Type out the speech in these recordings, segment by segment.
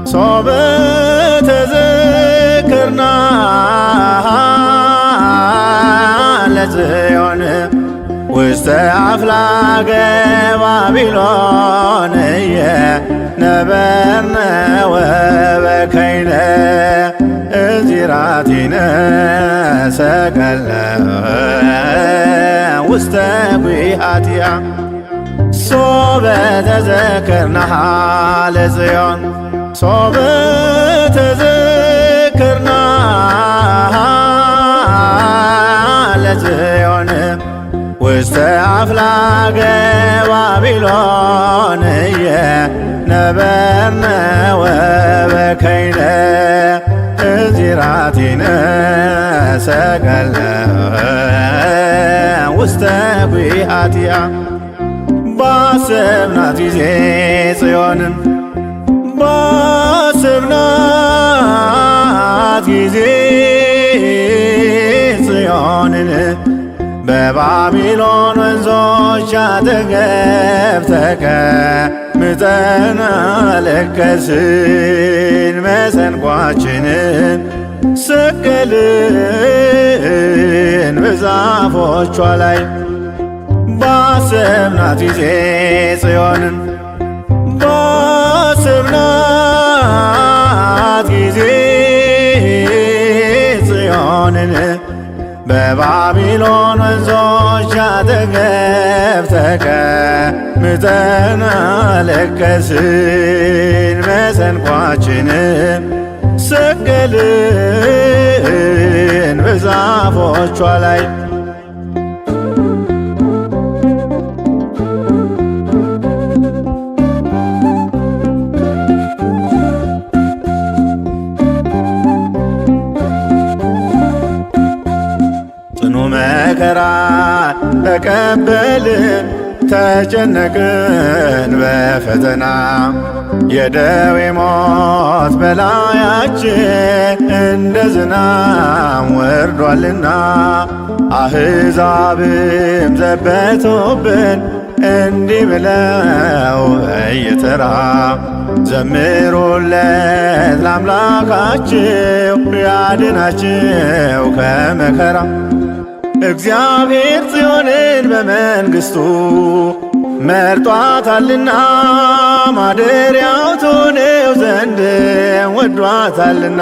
ሶበ ተዘክርና ለጽዮን ውስተ አፍላገ ባቢሎን ነበርነ ወበከይነ እዚራቲነ ሰቀለ ውስተ ጒሃቲሃ ሶበ ተዘክርናሃ ለጽዮን ሶበ ተዘክርናሃ ለጽዮን ውስተ አፍላገ ባቢሎን ነበርነ ወበከይነ እዚራቲነ ሰቀለ ውስተ ጒሃቲሃ ባሰብናት ጊዜ ጽዮንን ባሰብናት ጊዜ ጽዮንን በባቢሎን ወንዞች አጠገብ ተቀምጠን አለቀስን። መሰንቋችንን ሰቀልን በዛፎቿ ላይ ባሰብናት ጊዜ ጽዮንን ባሰብናት ጊዜ ጽዮንን በባቢሎን ወንዞች አጠገብ ተቀምጠን አለቀስን። መሰንቋችንን ሰቀልን በዛፎቿ ላይ መከራ ተቀበልን ተጨነቅን በፈተና የደዌ ሞት በላያችን እንደ ዝናብ ወርዷልና አሕዛብም ዘበቱብን እንዲህ ብለው በየተራ ዘምሩለት ለአምላካችሁ ያድናችሁ ከመከራ እግዚአብሔር ጽዮንን በመንግሥቱ መርጧታልና ማደሪያው ትሆነው ዘንድ ወዷታልና።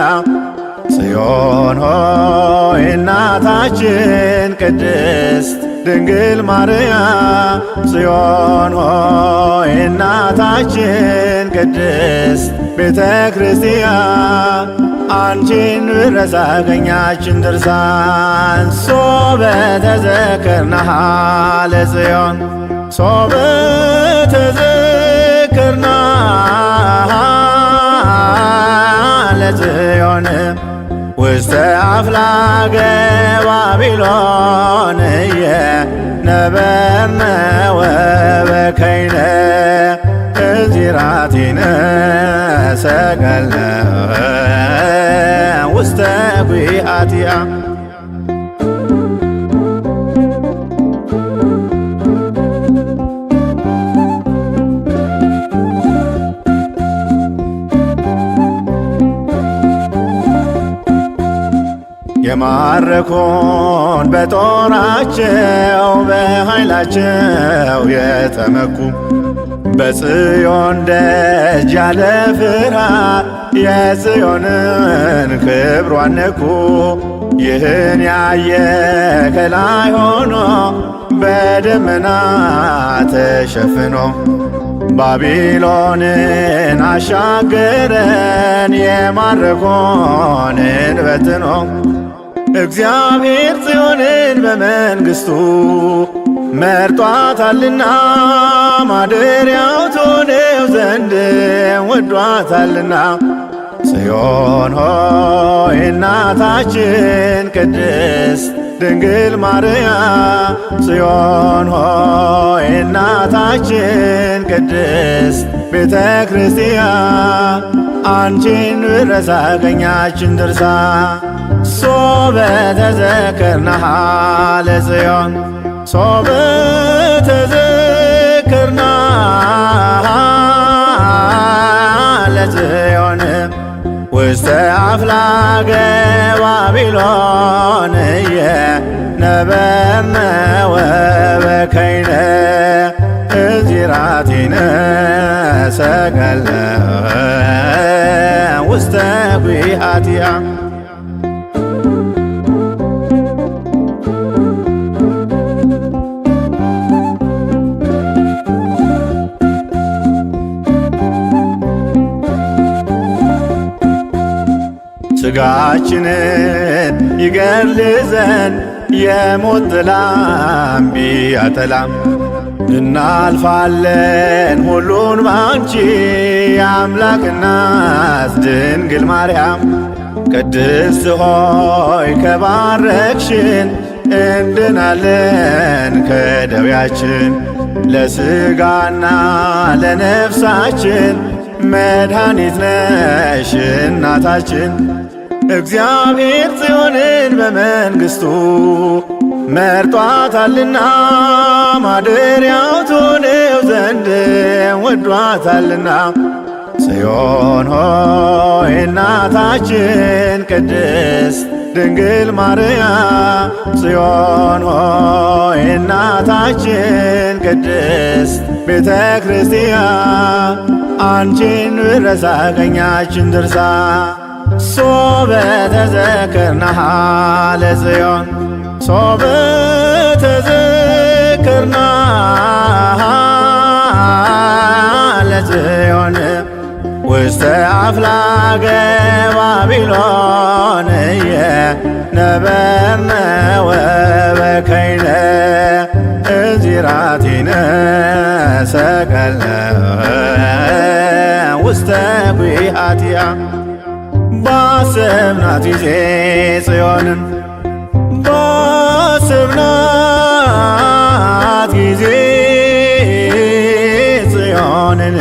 ጽዮን ሆይ እናታችን ቅድስት ድንግል ማርያም ጽዮን ሆይ እናታችን ቅድስት ቤተ ክርስቲያን አንቺን ብረሳ ቀኛችን ድርሳን ሶበ ተዘክርናሃ ለጽዮን ሶበ ተዘክርናሃ ለጽዮን ውስተ አፍላገ ባቢሎን ነበርነ ወበከይነ እዚራቲነ ሰቀለ ውስተ ጒሃቲሃ የማረኩን በጦራቸው በኃይላቸው የተመኩ በጽዮን ደጅ ያለ ፍርሃት የጽዮንን ክብሯን ነኩ። ይህን ያየ ከላይ ሆኖ በደመና ተሸፍኖ ባቢሎንን አሻገረን የማረኮንን በትኖ እግዚአብሔር ጽዮንን በመንግሥቱ መርጧታልና ማደሪያው ትሆነው ዘንድ ወዷታልና። ጽዮን ሆይ እናታችን ቅድስት ድንግል ማርያም ጽዮን ሆይ እናታችን ቅድስት ቤተ ክርስቲያን አንቺን ብረሳ ቀኛችን ድርሳ ሶበ ተዘክርናሃ ለጽዮን ሶበ ተዘክርናሃ ለጽዮን ውስተ አፍላገ ባቢሎን ነበርነ ወበከይነ እዚራቲነ ሰቀለ ውስተ ጒሃቲሃ ሥጋችንን ይገድል ዘንድ የሞት ጥላም ቢያጠላም እናልፋለን ሁሉን ባንቺ የአምላክ እናት ድንግል ማርያም ቅድስት ሆይ ከባረክሽን እንድናለን ከደዌያችን ለሥጋና ለነፍሳችን መድኃኒት ነሽ እናታችን። እግዚአብሔር ጽዮንን በመንግሥቱ መርጧታልና ማደሪያው ትሆነው ዘንድ ወዷታልና። ጽዮን ሆይ እናታችን ቅድስት ድንግል ማርያም ጽዮን ሆይ እናታችን ቅድስት ቤተ ክርስቲያን አንቺን ብረሳ ቀኛችን ድርሳ ሶበ ተዘክርናሃ ለጽዮን ሶበ ተዘክርናሃ ለጽዮን ውስተ አፍላገ ባቢሎን ነበርነ ወበከይነ እዚራቲነ ሰቀለ ውስተ ጒሃቲሃ ባሰብናት ጊዜ ጽዮንን ባሰብናት ጊዜ ጽዮንን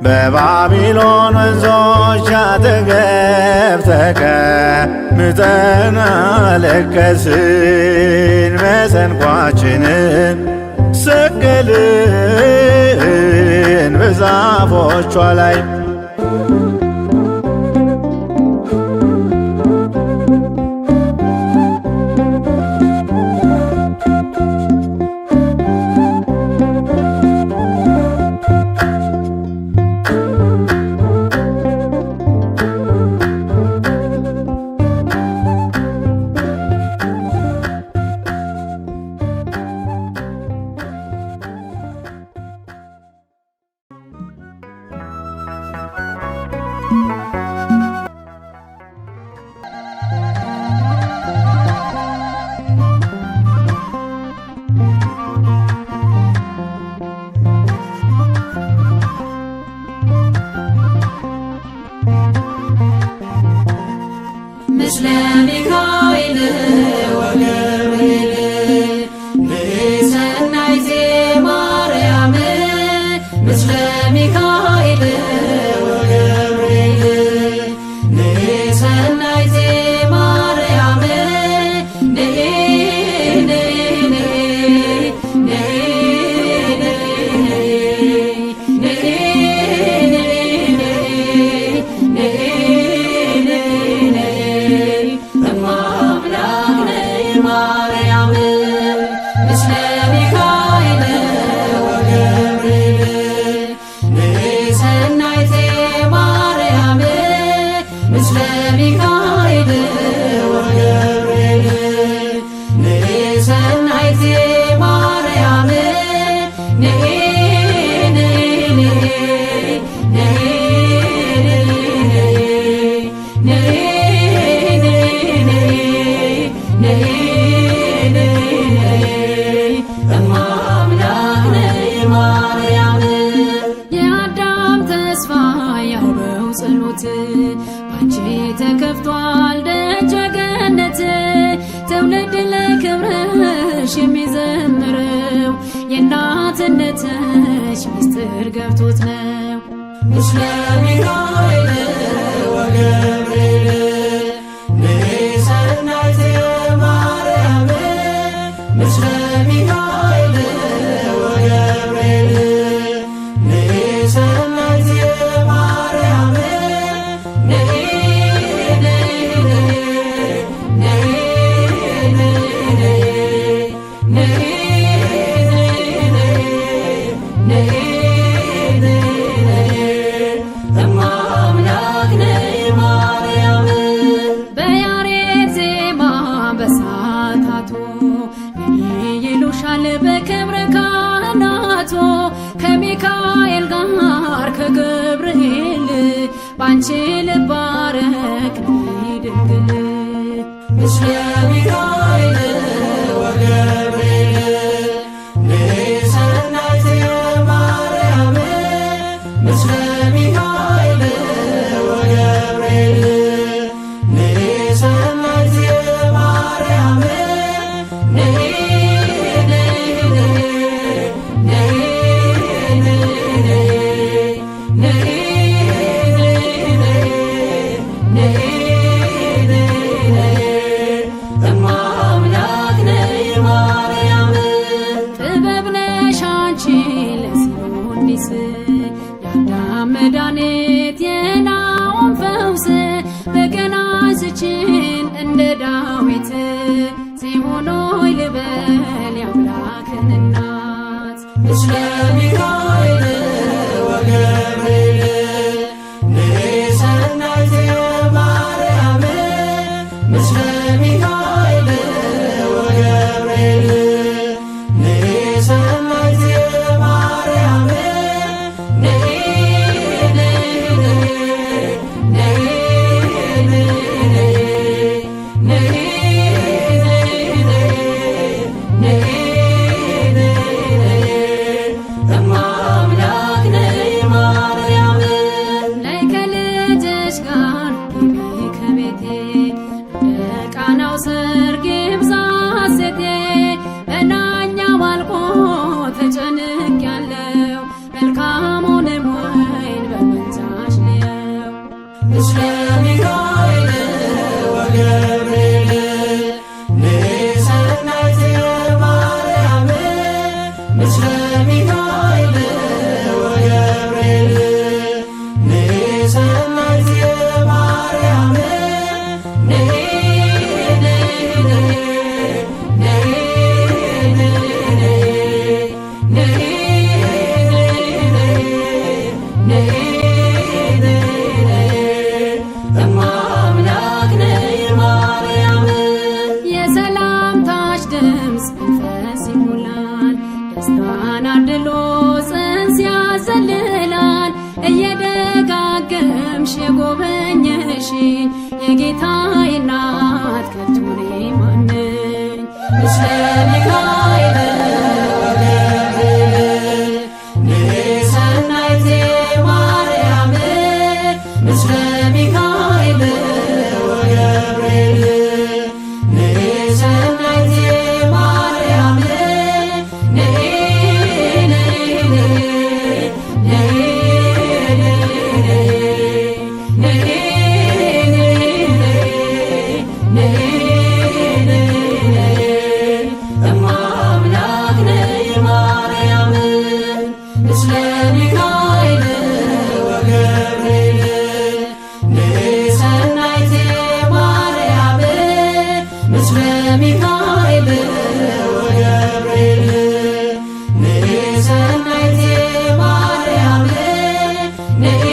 በባቢሎን ወንዞች አጠገብ ተቀምጠን አለቀስን። መሰንቋችንን ሰቀልን በዛፎቿ ላይ ምስለ ሚካኤል ወገብርኤል ንሰናይ ዘማርያም ምስለ ሚካኤል ወገብርኤል ንሰናይ ዘማርያም የአዳም ተስፋ ያውበው ጸሎት ባንቺ ተከፍቷል ደጀ ገነት። ትውልድ ለክብርሽ የሚዘምረው የእናትነትሽ ምስጢር ገብቶት ነው። ምስለ ሚካኤል ወገብርኤል ንሰናይ ዘማርያም ምስለ ሚካኤል ወገብርኤል ንሰናይ ዘማርያም አምላክ ነይ ማርያም በያሬድ ዜማ በሳታቶ ይሉሻል በክብረ ካህናቶ ከሚካኤል ጋር ከገብርኤል ባንቺ ልባረክ ድንግል ምስለ ሚካኤል ወገብርኤል ነይ ሰናይት ማርያም ምስለ ሚካኤል ወገብርኤል ነይ ሰናይት ማርያም ነይ የአዳም መድኃኒት የናኦም ፈውስ በገና አንስችን እንደ ዳዊት ጽዮን ሆይ ልበል የአምላክን እናት ምስለ ሚካኤል ወገብርኤል ነይ ሰናይት ማርያም ምስለ ሚካኤል ወገብርኤል ነይ ሰናይት ማርያም ምስለ ሚካኤል ወገብርኤል ነይ ሰናይት ማርያም ምስለ ሚካኤል ወገብርኤል ነይ ሰናይት ማርያም ነይ የሰላምታሽ ድምፅ መንፈስ ይሞላል ደስታን አድሎ ጽንስ ያዘልላል እየደጋገምሽ የጎበኘሽኝ የጌታዬ እናት ከቶ እኔ ማን ነኝ ምስለ ሚካኤል ወገብርኤል ነይ ሰናይት ማርያም ምስለ ሚካኤል ወገብርኤል ነይ ሰናይት ማርያም ነይ አምላክ ነይ ማርያም ምስለ ሚካኤል ወገብርኤል ነይ ሰናይት ማርያም ምስለ ሚካኤል ወገብርኤል ነይ ሰናይት ማርያም ነይ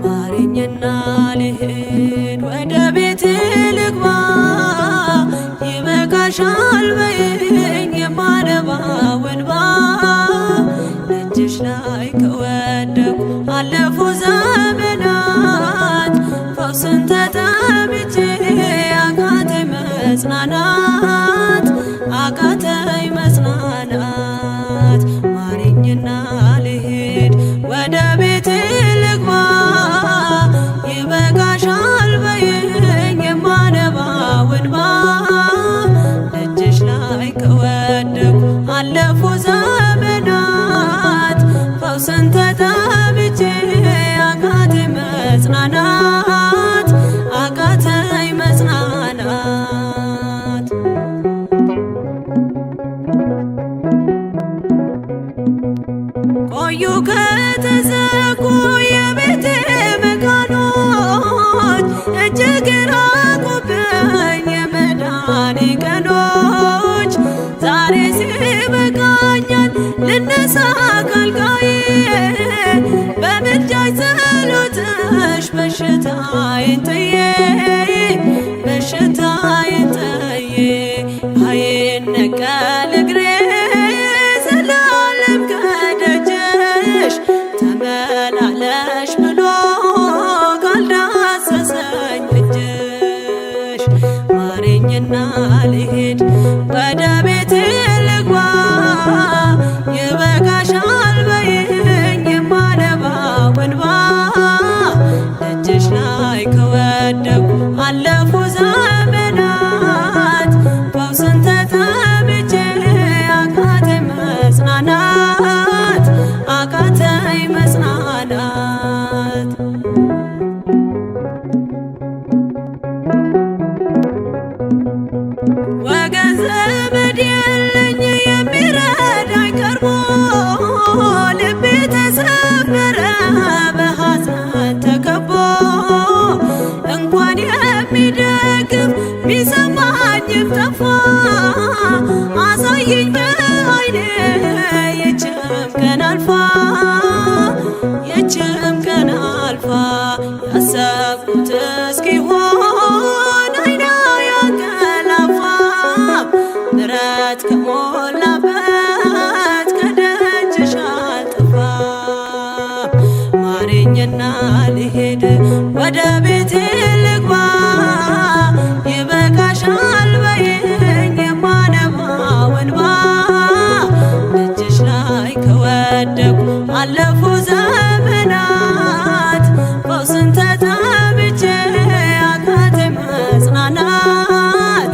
ማረኝና ልሂድ ወደ ቤት ልግባ ይበቃሻል በይኝ የማነባው እንባ ደጅሽ ላይ ከወደኩ አለፉ ዘመናት ፈውስን ተጠምቼ አቃተኝ መጽናናት አቃተኝ መጽናናት ማረኝና ልሂድ ወደ ቤት ልግባ ይበቃሻል በይኝ የማነባው እንባ ደጅሽ ላይ ከወደኩ አለፉ ዘመናት ቆዩ ከተዘጉ የቤቴ መቃኖች እጅግ ራቁብኝ የመዳኔ ቀኖች። ዛሬ ሲበቃኛል ልነሳ ካልጋዬ በምልጃሽ ጸሎትሽ በሽታዬን ጥዬ በሽታዬን ጥዬ አይነቀል እግሬ ዘላለም ከደጅሽ ተመላለሽ ብሎ ካልዳሰሰኝ እጅሽ ማረኝና ልሂድ ወደ ቤቴ ልግባ ይበቃሻል በይኝ የማነባው እንባ ደጅሽ ላይ ከወደኩ አለፉ ዘመናት ፈውስን ተጠምቼ አቃተኝ መጽናናት አቃተኝ መጽናናት። ወገን ዘመድ የለኝ የሚረዳኝ ቀርቦ ልቤ ተሰበረ በሐዘን ተከቦ እንኳን የሚደግፍ ቢሰማኝም ጠፋ አሳየኝ በዓይኔ ይህችም ቀን አልፋ ይህችም ቀን አልፋ ያሰብኩት እስኪሆን አይና ያንቀላፋ ምሕረት ከሞላበት ከደጅሽ አልጠፋም። ማረኝና ልሂድ ወደ ቤቴ ልግባ ይበቃሻል በይኝ የማነባው እንባ ደጅሽ ላይ ከወደኩ አለፉ ዘመናት ፈውስን ተጠምቼ አቃተኝ መጽናናት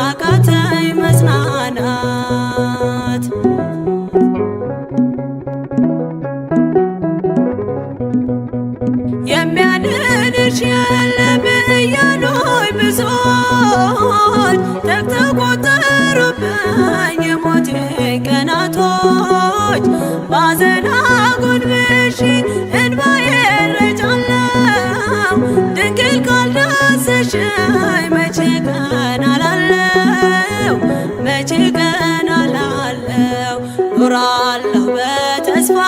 አቃተኝ መጽናናት። የሚያድንሽ የለም እያሉኝ ብዙዎች ተግተው ቆጠሩብኝ የሞቴ ቀናቶች ባዘን አጎንብሼ እንባዬን ረጫለሁ ድንግል ካልዳሰሽኝ መቼ ቀን አላለው መቼ ቀን አላለው ኖራለሁ በተስፋ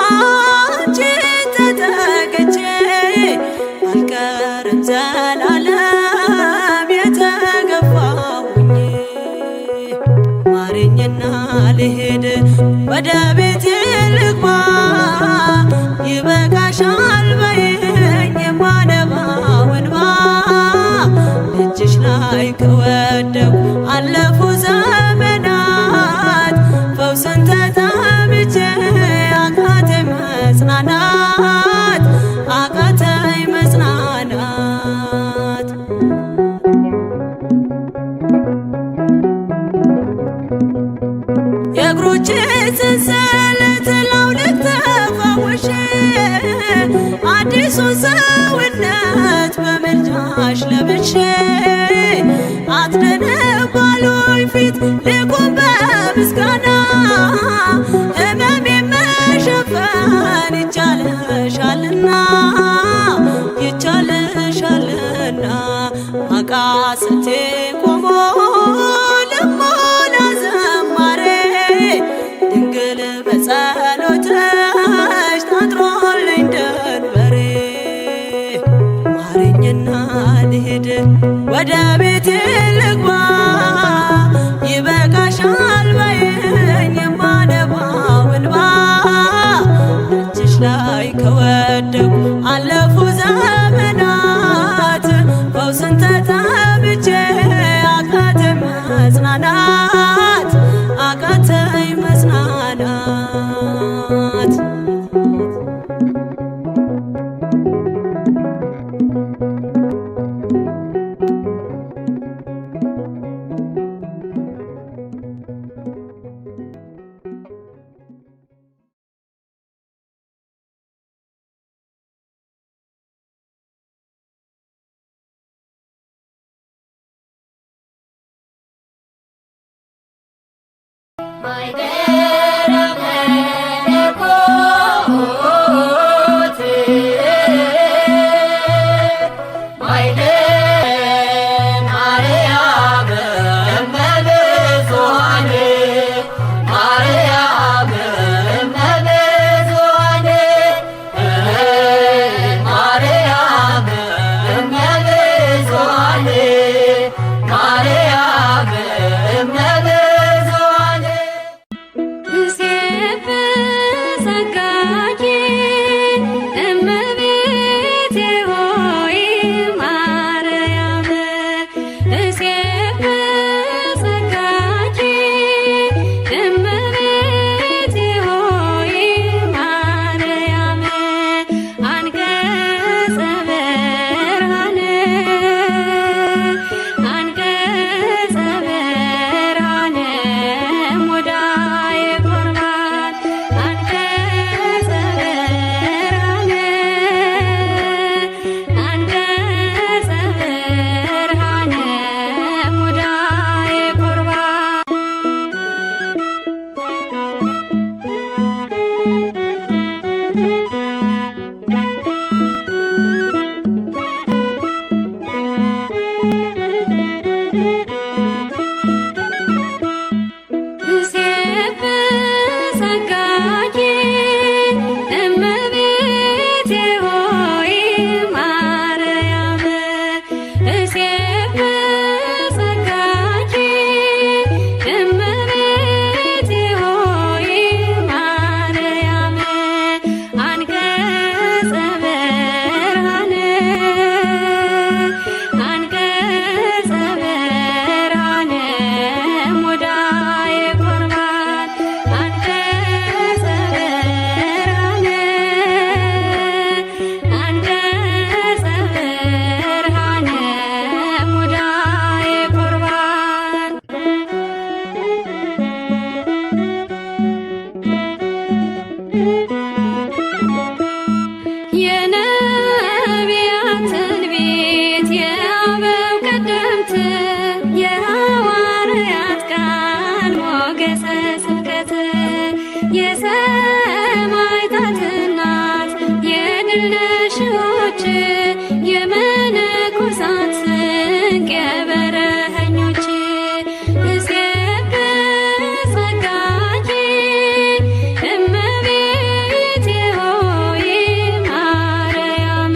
አንቺን ተጠግቼ አልቀርም ዘላለም የተገፋሁኝ። ማረኝና ልሂድ ወደ ቤቴ ልግባ ይበቃሻል በይኝ የማነባው እንባ ደጅሽ ላይ ከወደኩ አለፉ ዘመናት ፈውስን ተጠምቼ አቃተኝ መጽናናት አቃተኝ መጽናናት። የእግሮቼ ሰንሰለት ላውልቅ ተፈውሼ አዲሱን ሰውነት በምልጃሽ ለብሼ አትደንም ባሉኝ ፊት ልቁም በምስጋና ሕመሜን መሸፈን ይቻልሻልና ይቻልሻልና አቃስቴ ቆሞ ልሞላ ዘማሬ ድንግል በጸሎትሽ ታጥሮልኝ ደንበሬ። ማረኝና ልሂድ ወደ ቤቴ ልግባ ይበቃሻል በይኝ የማነባው እንባ ደጅሽ ላይ ከወደኩ አለፉ ዘመናት ፈውስን ተጠምቼ አቃተኝ መጽናናት አቃተኝ መጽናናት። ማይደረ መለኮት ጸጋኪ እመቤቴ ሆይ ማርያም እሴብ ጸጋኪ እመቤቴ ሆይ ማርያም አንቀጸ ብርሃን አንቀጸ ብርሃን ሙዳየ ቁርባን አንቀጸ ብርሃን አንቀጸ ብርሃን ሙዳየ ቁርባን እሴብ ጸጋኪ እመቤቴ ሆይ ማርያም እሴብ ጸጋኪ እመቤቴ ሆይ ማርያም አንቀጸ ብርሃን አንቀጸ ብርሃን ሙዳየ ቁርባን አንቀጸ ብርሃን አንቀጸ ብርሃን ሙዳየ ቁርባን የነቢያት ትንቢት የአበው ቀደምት የሐዋርያት ቃል ሞገሰ ስብከት የሰማዕታት እናት የድል ነሺዎች የመነኮሳት ስንቅ የበረኸኞች እሴብ ጸጋኪ እመቤቴ ሆይ ማርያም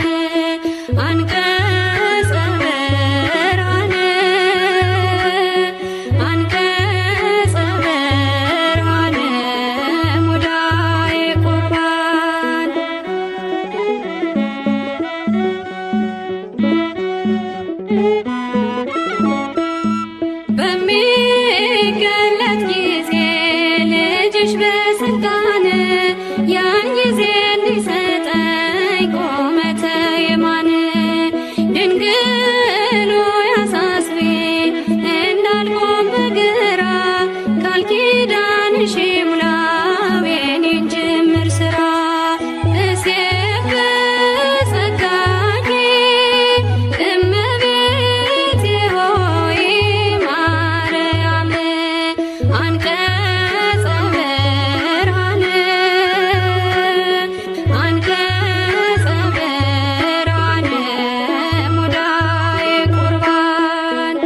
አንቀጸ ብርሃን አንቀጸ ብርሃን ሙዳየ ቁርባን በሚገለጥ ጊዜ ልጅሽ በስልጣን ያን ጊዜ እንዲሰጠኝ ቁመተ የማን ድንግል ሆይ አሳስቢ እንዳልቆም በግራ ቃል ኪዳንሽ ይሙላው የኔን ጅምር ስራ እሴብ ጸጋኪ እመቤቴ ሆይ ማርያም አንቀጸ ብርሃን አንቀጸ ብርሃን ሙዳየ ቁርባን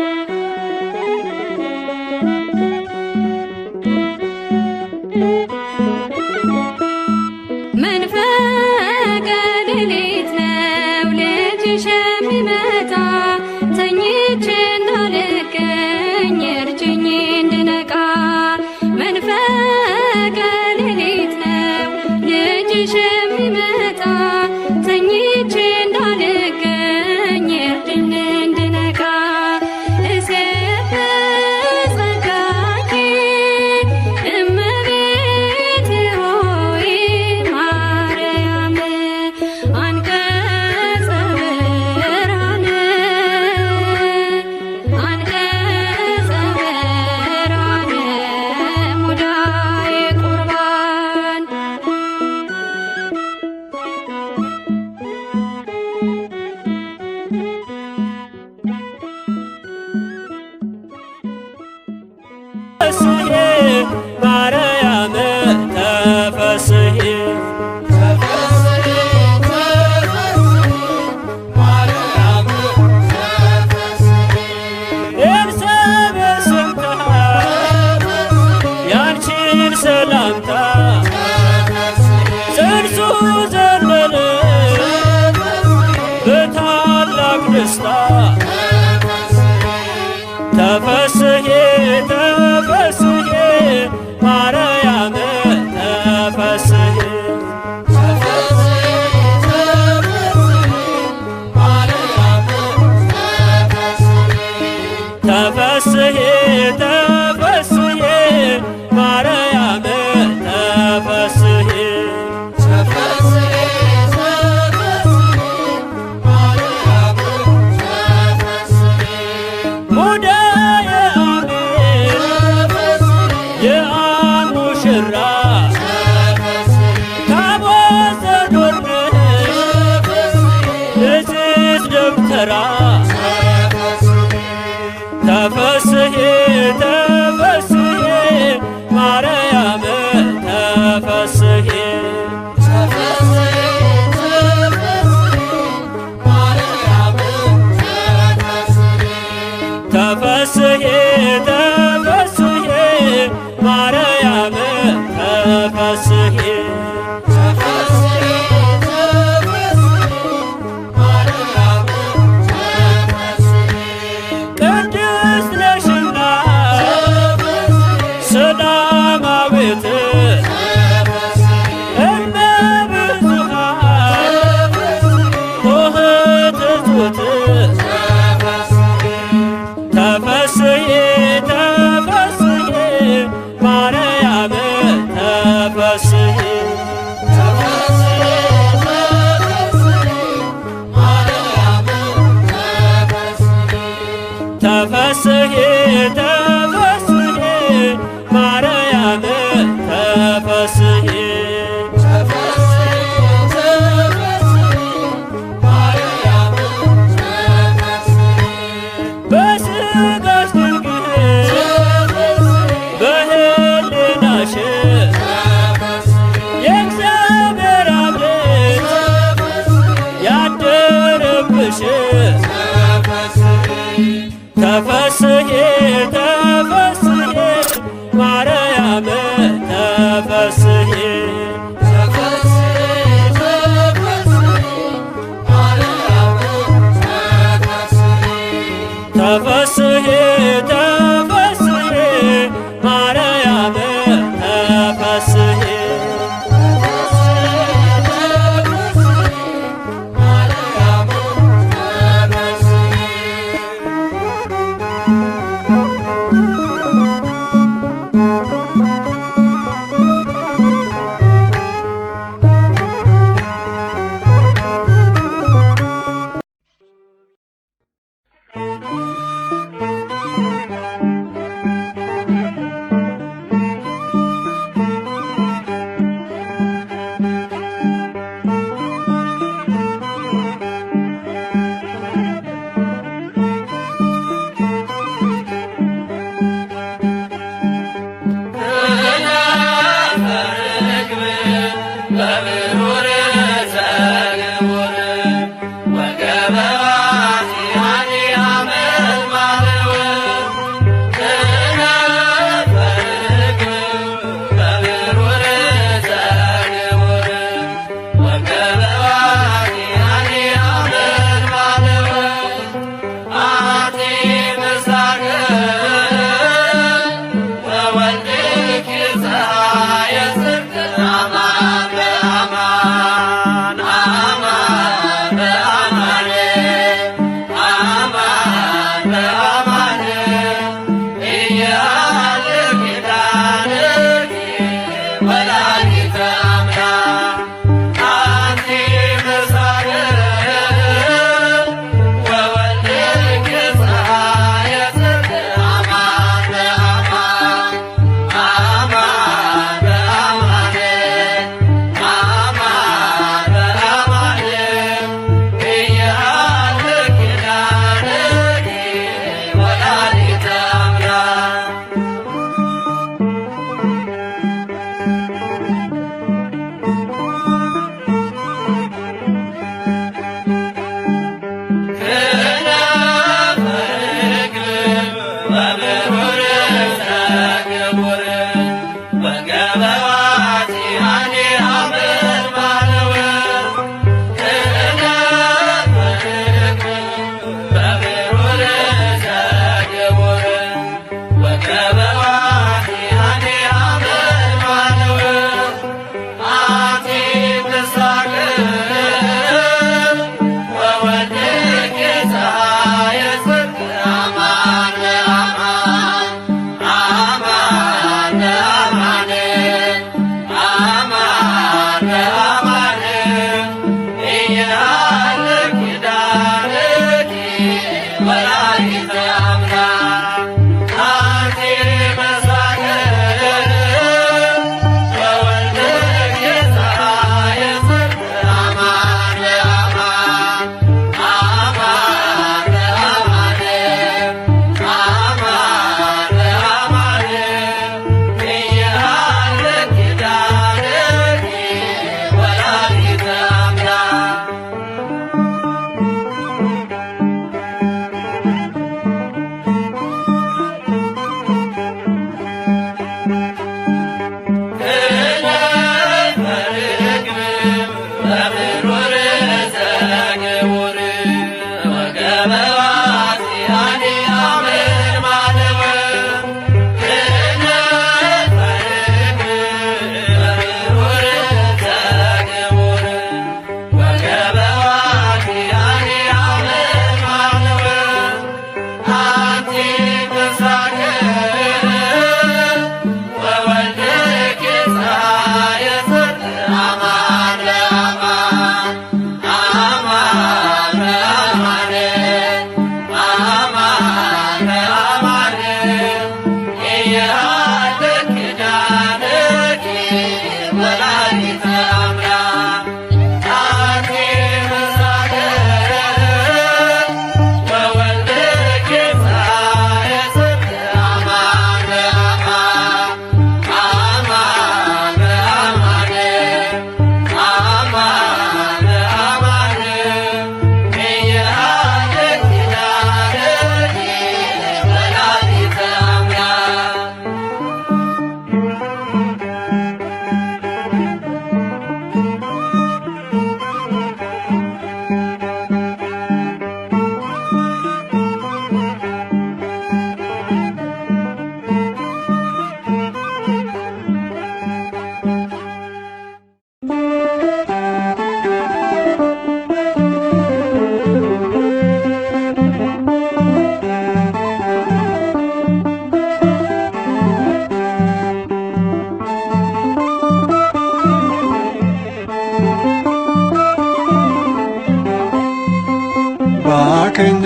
መንፈቀ ሌሊት ነው ልጅሽ የሚመጣ ተኝቼ እንዳልገኝ እርጅኝ እንድነቃ መንፈቀ ሌሊት ነው ልጅሽ የሚመጣ ተኝቼ እንዳልገኝ እርጅኝ እንድነቃ እሴብ ጸጋኪ እመቤቴ ሆይ ማርያም አንቀጸ ብርሃን አንቀጸ ብርሃን ሙዳየ ቁርባን ተፈስሒ ማርያም ተፈስሒ ኤልሳቤጥ ያንቺን ሰላምታ ጽንሱ ዘለለ በታላቅ ደስታ ተፈስሒ ተፈስሒ ማርያም ተፈስሒ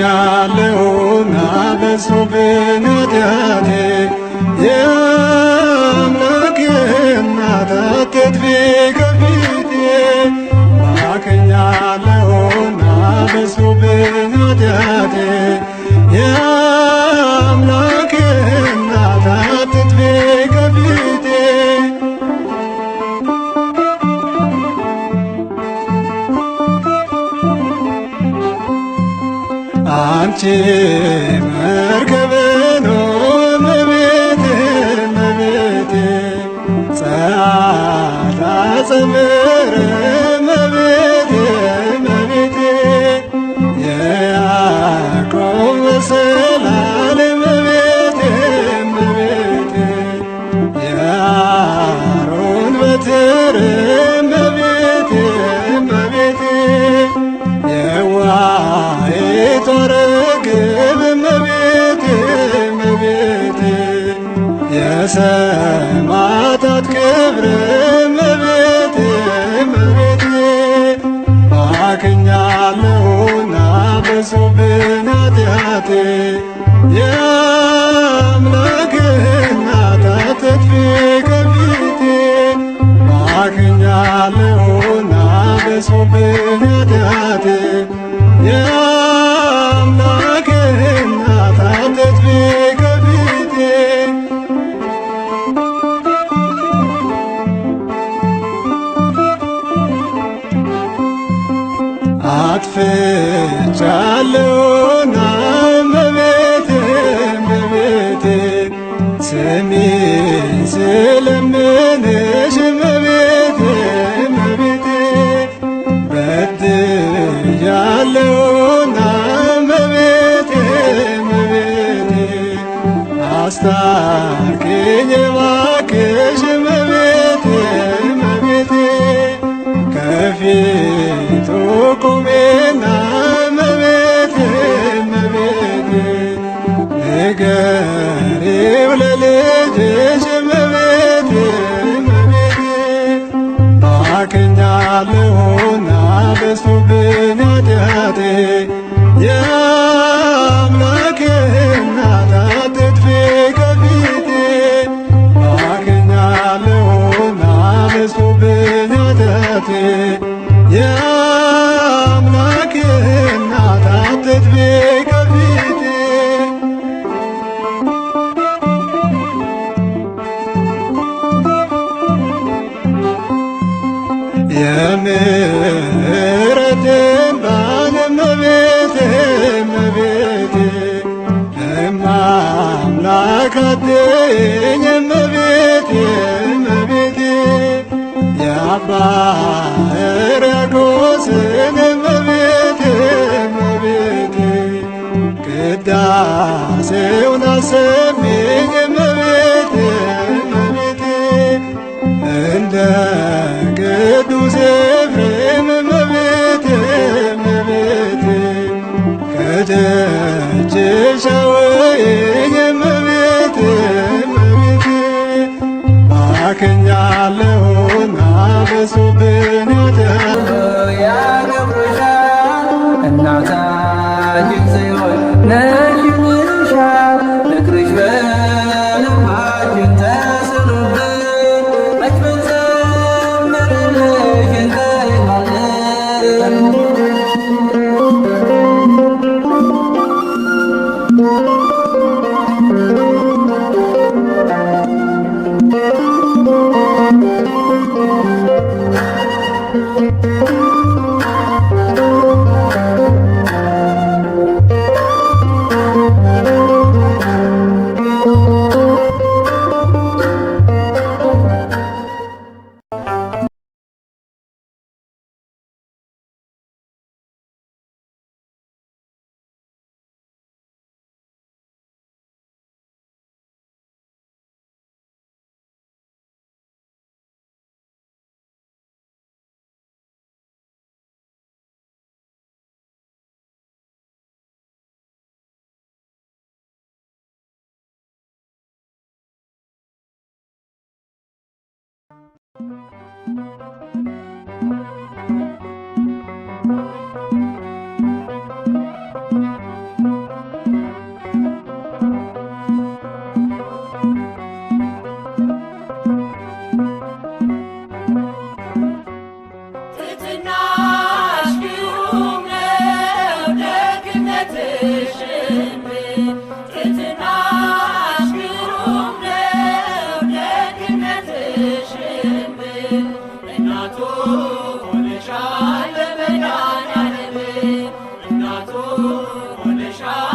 ባክኛለሁና በዝቶብኝ ኃጢአቴ የአምላኬ እናት አትጥፊ ከፊቴ። ባክኛለሁና በዝቶብኝ ኃጢአቴ የአምላኬ እናት አትጥፊ ከፊቴ። አንቺ መርከብ ነው እመቤቴ እመቤቴ ጸአዳ ጽምር እመቤቴ እመቤቴ የያዕቆብ መሰላል እመቤቴ እመቤቴ የአሮን በትር እመቤቴ እመቤቴ የዋሂቷ ርግብ እመቤቴ እመቤቴ የሰማዕታት ክብር እመቤቴ እመቤቴ ባክኛለሁና በዙብኝ ኃጢአቴ የአምላክ እናት አትጥፊ ከፊቴ ባክኛለሁና በዙብኝ ኃጢአቴ የአምላክ እናት አትጥፊ ከፊቴ አጥፍቻለሁና እመቤቴ እመቤቴ ስሚኝ ስለምንሽ እመቤቴ እመቤቴ በድያለሁና እመቤቴ እመቤቴ አስታርቂኝ እባክሽ እመቤቴ እመቤቴ ከፊቱ ቁሜና እመቤቴ እመቤቴ ንገሪው ለልጅሽ እመቤቴ እመቤቴ ባክኛለሁና በዝቶብኝ ኃጢአቴ የአምላክ እናት አትጥፊ ከፊቴ ባክኛለሁና በዝቶብኝ ኃጢአቴ የአምላክ እናት አትጥፊ ከፊቴ የምሕረት እንባን እመቤቴ እመቤቴ እማምላክ አትይኝ እመቤቴ እመቤቴ የአባ ሕርያቆስን እመቤቴ እመቤቴ ቅዳሴውን አሰሚኝ እመቤቴ እመቤቴ እንደ ቅዱስ ኤፍሬም እመቤቴ እመቤቴ ከደጅሽ አውይኝ እመቤቴ እመቤቴ ባክኛለሁና በዝቶብኝ ኃጢአቴ ያከብሩሻል እናታችን ጽዮን ነሽ ይሉሻል ፍቅርሽ በልባችን ተስሎብን መች ብንዘምርልሽ እንተኛለን ሆነሻል ለመድኃኒዓለም እናቱ ሆነሻል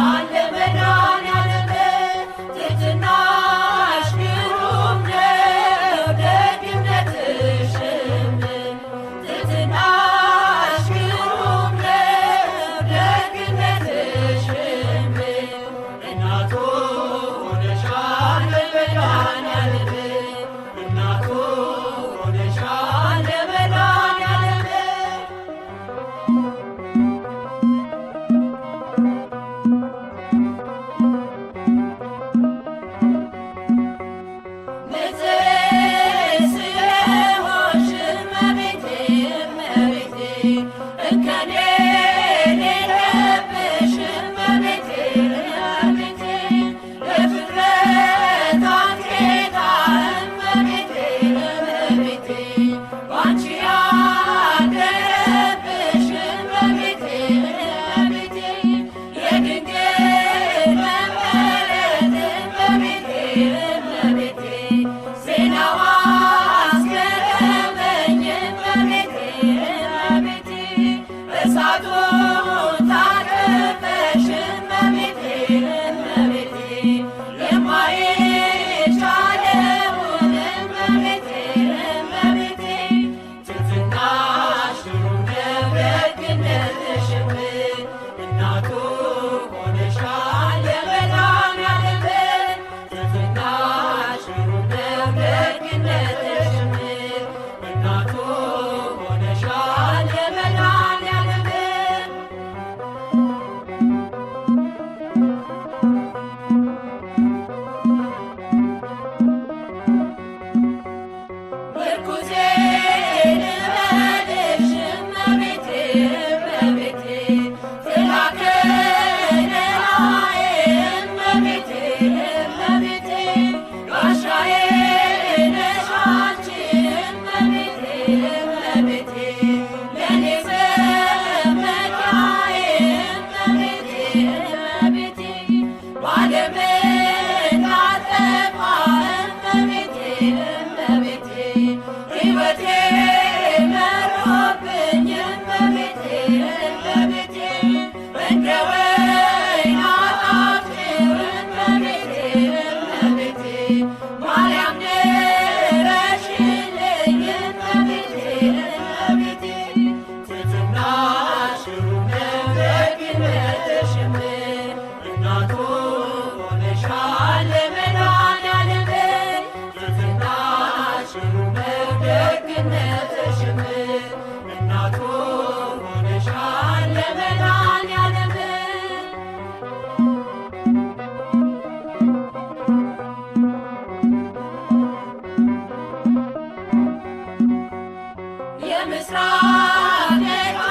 ደጃፍ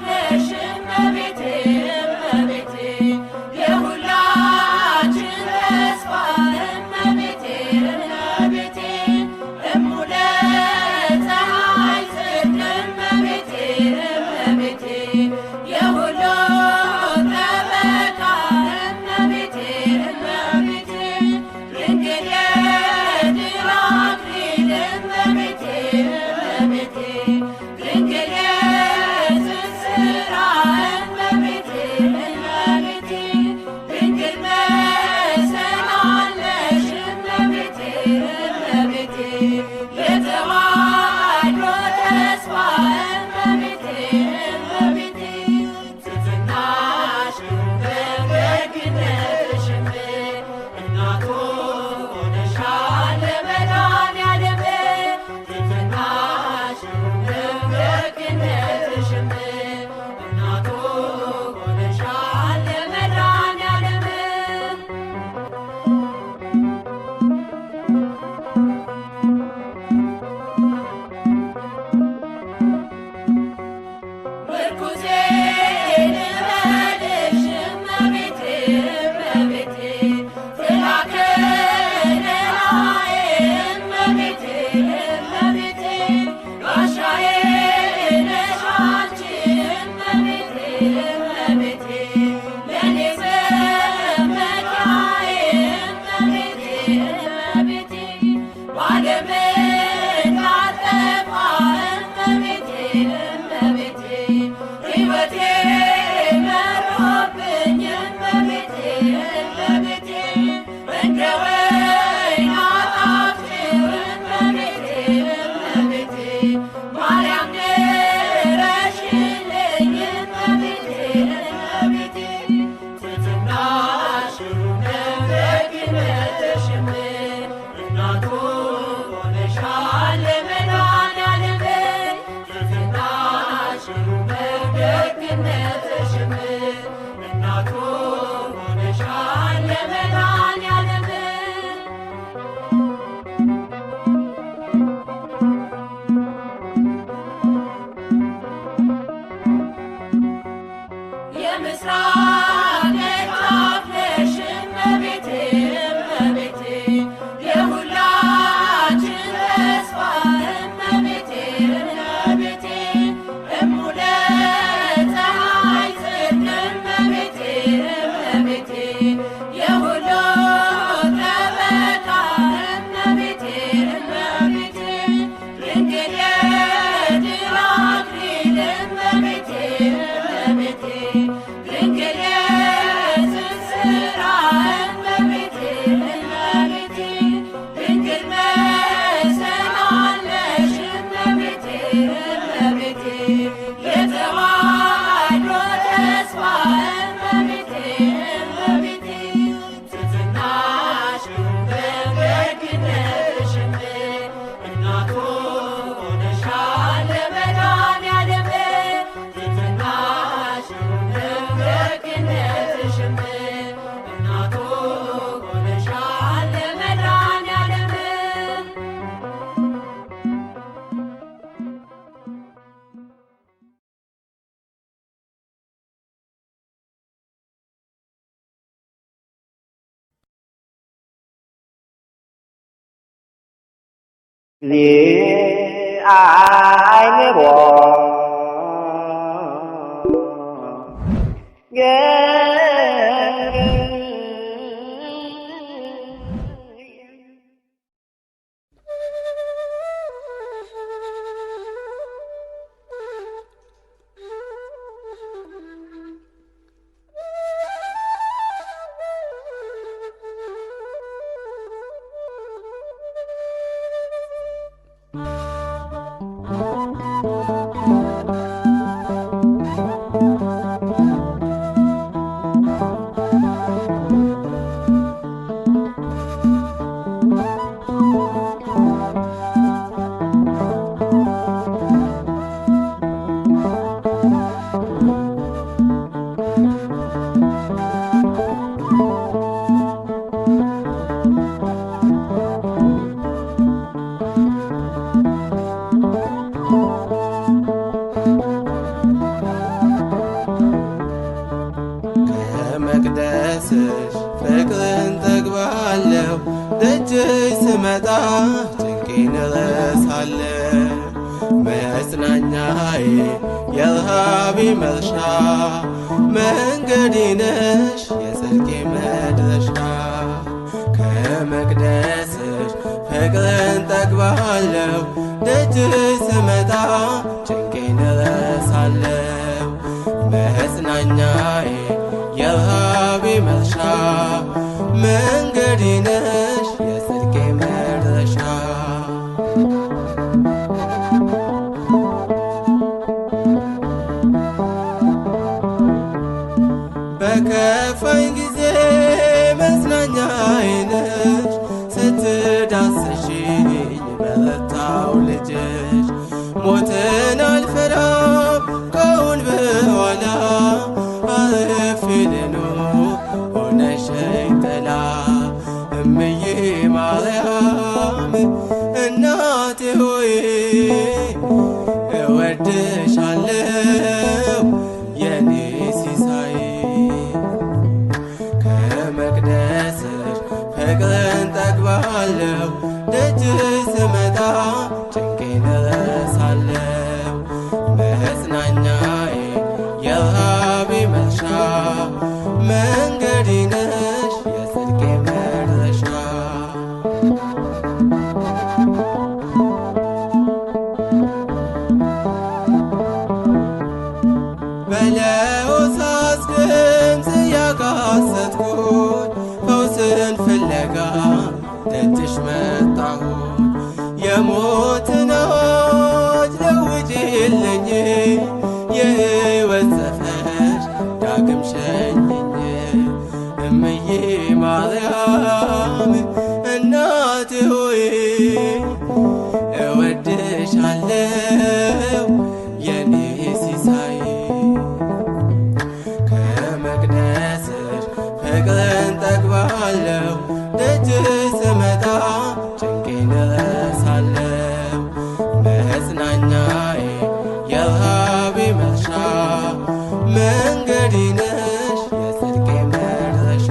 ነሽ እመቤቴ እመቤቴ የሁላችን ተስፋ እመቤቴ እመቤቴ እሙለ ፀሐይ ጽድቅ እመቤቴ እመቤቴ የሁሉ ጠበቃ እመቤቴ እመቤቴ ድንግል የድል አክሊል እመቤቴ እመቤቴ ድንግል የትስራ እመቤቴ እመቤቴ ድንግል መሰላል ነሽ እመቤቴ እመቤቴ የተዋሕዶ ተስፋ እመቤቴ እመቤቴ ትሕትናሽ በደግነትሽም እናቱ ሆነሻል ለመድኃኔዓለም ትሕትናሽ በደግነትሽም እናቱ ሆነሻል ለመድኃኔዓለም ምርኩዜ ልበልሽ እመቤቴ እመቤቴ ጥላ ከለላዬ እመቤቴ እመቤቴ ጋሻዬ ነሽ አንቺ እመቤቴ እመቤቴ ለእኔ መመኪያዬ እመቤቴ እመቤቴ በዓለም እንዳልጠፋ እመቤቴ እመቤቴ ሕይወቴ መሮብኝ እመቤቴ እመቤቴ እንደ ወይን አጣፍጭው እመቤቴ እመቤቴ ማርያም ድረሽልኝ እመቤቴ እመቤቴ ትሕትናሽ ደግነትሽም እናቱ ሆነሻል ለመድኃኔዓለም ትሕትናሽ ደግነትሽም እናቱ ሆነሻል ለመድኃኔዓለም የምስራቅ ደጃፍ ነሽ እመቤቴ እመቤቴ የሁላችን ተስፋ እመቤቴ እመቤቴ እሙለ ፀሐይ ጽድቅ እመቤቴ እመቤቴ የሁሉ ጠበቃ እመቤቴ እመቤቴ ድንግል የድል አክሊል እመቤቴ እመቤቴ ድንግል የትስራ እመቤቴ እመቤቴ ድንግል መሰላል ነሽ እመቤቴ እመቤቴ የተዋሕዶ ተስፋ እመቤቴ እመቤቴ ትሕትናሽ በደግነትሽም እናቱ ሆነሻል ለመድኃኔዓለም ትሕትናሽ በደግነትሽም እናቱ ሆነሻል ለመድኃኔዓለም አይንቦ Thank you. መጽናኛዬ የረሃቤ መርሻ መንገዴ ነሽ የጽድቄ መድረሻ ከመቅደስሽ ፍቅርን ጠግባለሁ ደጅሽ ስመጣ ጭንቄን እረሳለሁ መጽናኛዬ የረሃቤ መርሻ መንገዴ ነሽ የጽድቄ መድረሻ በከፋኝ ጊዜ መጽናኛዬ ነሽ ስትዳስሽኝ በረታው ልጅሽ ሞትን አልፈራም ከአሁን በኋላ አርፌ ልኑር ሆነሽኝ ጥላ እምዬ ማርያም እናቴ ሆይ እወድሻለሁ የኔ ሲሳይ ከመቅደስሽ ፍቅርን ጠግባለሁ ደጅሽ ስመጣ ጭንቄን እረሳለሁ መጽናኛዬ የረሃቤ መርሻ መንገዴ ነሽ የጽድቄ መድረሻ በለሆሳስ ድምፅ እያቃሰትኩኝ ፈውስን ፍለጋ ደጅሽ መጣሁኝ የሞትን አዋጅ ለውጪልኝ የሕይወት ዘፈን ዳግም ሸኝኝ እምዬ ማርያም እናቴ ሆይ እወድሻለሁ የኔ ሲሳይ ከመቅደስሽ ፍቅርን ጠግባለሁ ደጅሽ ስመጣ ጭንቄን እረሳለሁ መጽናኛዬ የረሃቤ መርሻ መንገዴ ነሽ የጽድቄ መድረሻ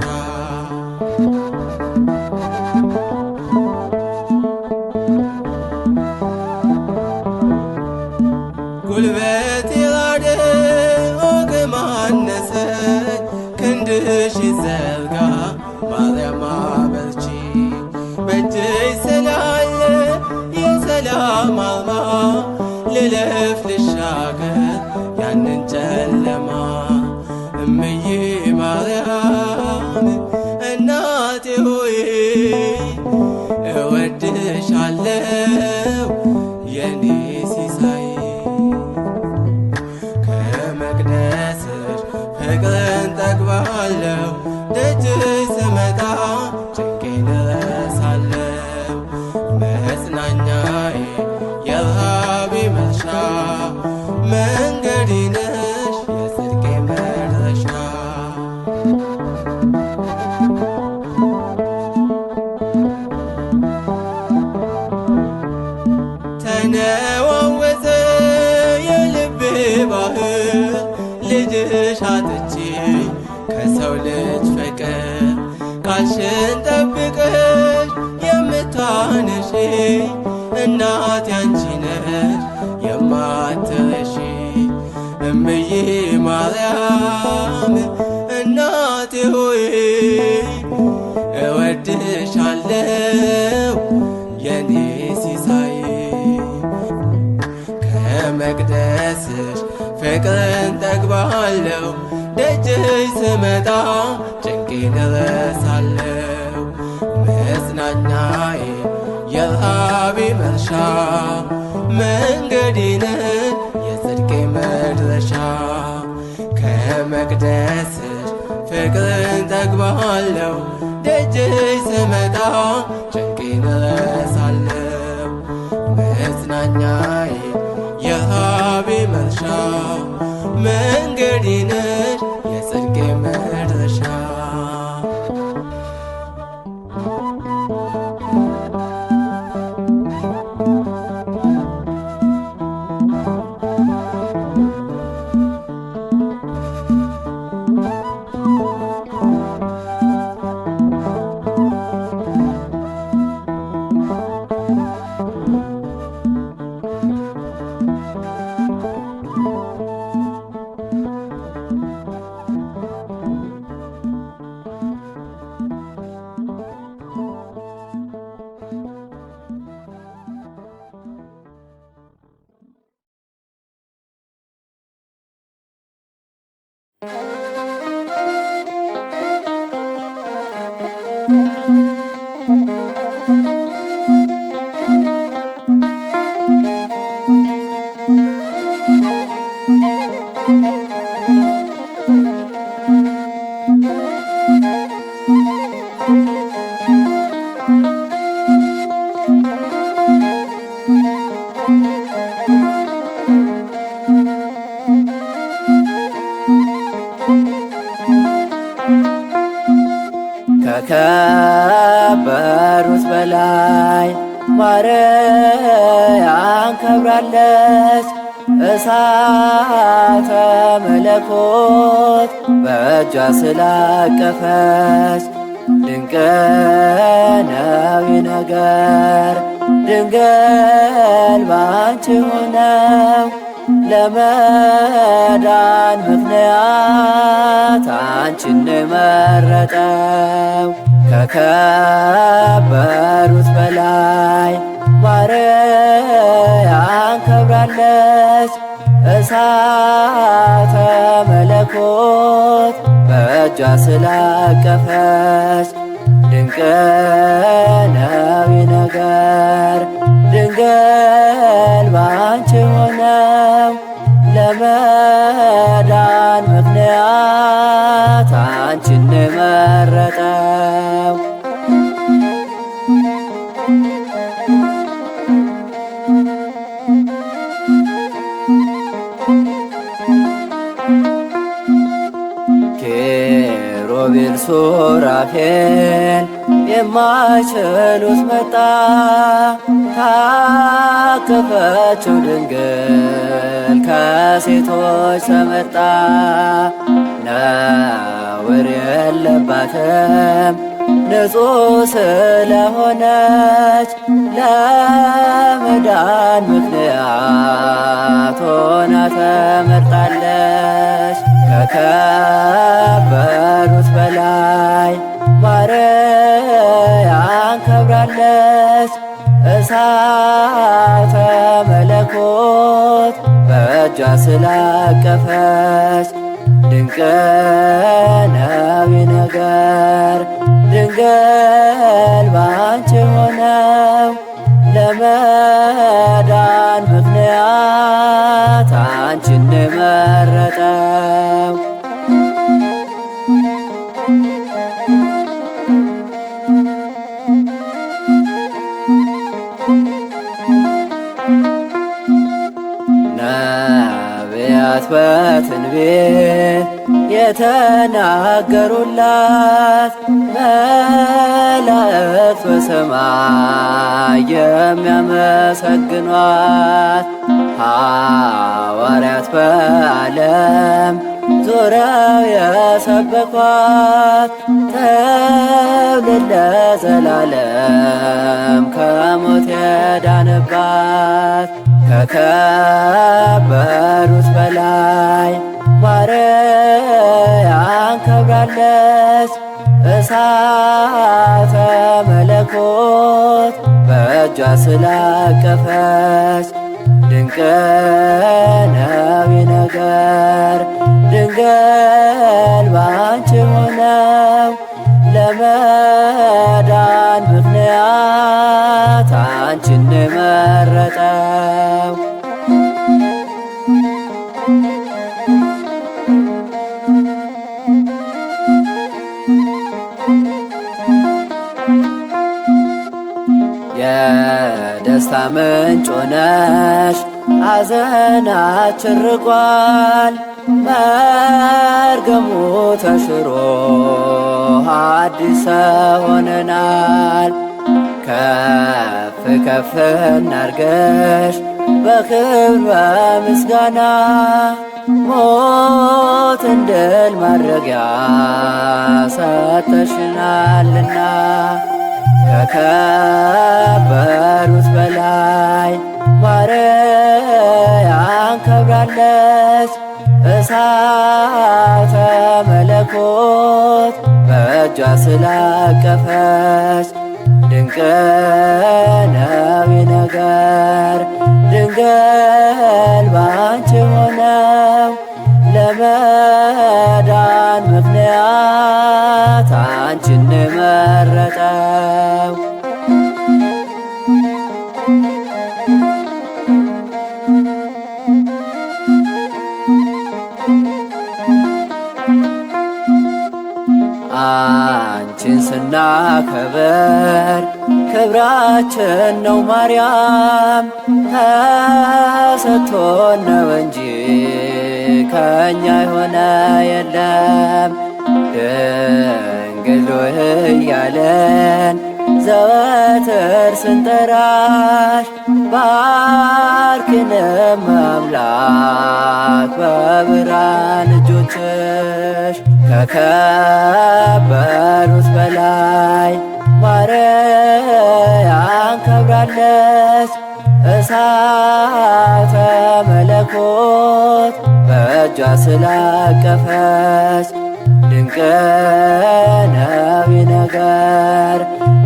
ጉልበቴ ራደ አቅም አነሰኝ ክንድሽ ይዘርጋ ማርያም አበርቺ በእጅሽ ስላለ የሰላም አርማ ልለፍ ልሻገር ያንን ጨለማ እምዬ ማርያም እናቴ ሆይ እወድሻለሁ የኔ ሲሳይ ከመቅደስሽ ፍቅርን ጠግባለሁ ደጅሽ ስመጣ ጭንቄን እረሳለሁ መጽናኛዬ የረሃቤ መርሻ መንገዴ ነሽ የጽድቄ መድረሻ ተነዋወዘ የልቤ ባህር ልጅሽ አጥቼ ከሰው ልጅ ፍቅር ቃልሽን ጠብቀሽ የምታነሺ እናቴ አንቺ ነሽ የማትረሺ እምዬ ማርያም እናቴ ሆይ እወድሻለሁ የኔ ሲሳይ ከመቅደስሽ ፍቅርን ጠግባለሁ ደጅሽ ስመጣ ጭንቄን እረሳለሁ መጽናኛዬ የረሃቤ መርሻ መንገዴ ነሽ የጽድቄ መድረሻ ከመቅደስሽ ፍቅርን ጠግባለሁ ደጅሽ ስመጣ ጭንቄን እረሳለሁ መጽናኛዬ የረሃቤ መርሻ መንገዴ ነሽ የጽድቄ መድረሻ ከከበሩት በላይ ማርያም ከብራለች። እሳተ መለኮት በእጇ ስላቀፈች ድንቅ ነው ነገር ድንግል ባንቺ ሆነው ለመዳን ምክንያት አንቺን መረጠው። ከከበሩት በላይ ማርያም ከብራለች። እሳተ መለኮት በእጇ ስላቀፈች ድንቅ ነው ነገር ድንግል ባንቺ ሆነው ለመዳን ምክንያት አንቺን መረጠው። ኪሩቤል ሱራፌል የማይችሉት መጣ ታቀፈችው ድንግል ከሴቶች ተመርጣ ነውር የለባትም ንጹሕ ስለሆነች ለመዳን ምክንያት ሆና ተመርጣለች። ከከበሩት በላይ ማርያም ከብራለች። እሳተ መለኮት በእጇ ስላቀፈች ድንቅ ነው ነገር ድንግል ባንቺ ሆነው ለመዳን ምክንያት አንቺን መረጠው። ነቢያት በትንቢት የተናገሩላት መላእክት በሰማይ የሚያመሰግኗት ሐዋርያት በዓለም ዞረው የሰበኳት ትውልድ ለዘላለም ከሞት የዳነባት ከከበሩት በላይ ማርያም ከብራለች። እሳተ መለኮት በእጇ ስላቀፈች ድንቅ ነው ነገር ድንግል ባንቺ ሆነው ለመዳን ምክንያት አንቺን መረጠው። የደስታ ምንጭ ሆነሽ ሐዘናችን ርቋል። መርገሙ ተሽሮ አዲስ ሰው ሆነናል። ከፍ ከፍ እናርገሽ በክብር በምስጋና ሞትን ድል ማድረጊያ ሰጥተሽናልና ከከበሩት በላይ ማርያም ከብራለች። እሳተ መለኮት በእጇ ስላቀፈች ድንቅ ነው ነገር ድንግል ባንቺ ሆነው ለመዳን ስናከብር ክብራችን ነው ማርያም ተሰጥቶን ነው እንጂ ከእኛ የሆነ የለም። ድንግል ሆይ እያለን ዘወትር ስንጠራሽ ባርኪንም አምላክ በብርሃን እጆችሽ ከከበሩት በላይ ማርያም ከብራለች። እሳተ መለኮት በእጇ ስላቀፈች ድንቅ ነው ነገር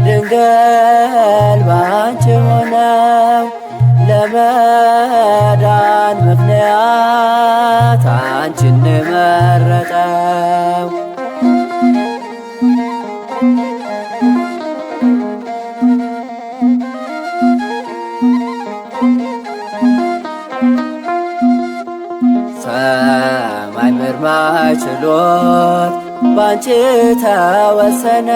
ድንግል ባንቺ ሆነው ለመዳን ምክንያት አንቺን መረጠው። ሰማይ ምርማይ ችሎት ባንቺ ተወሰነ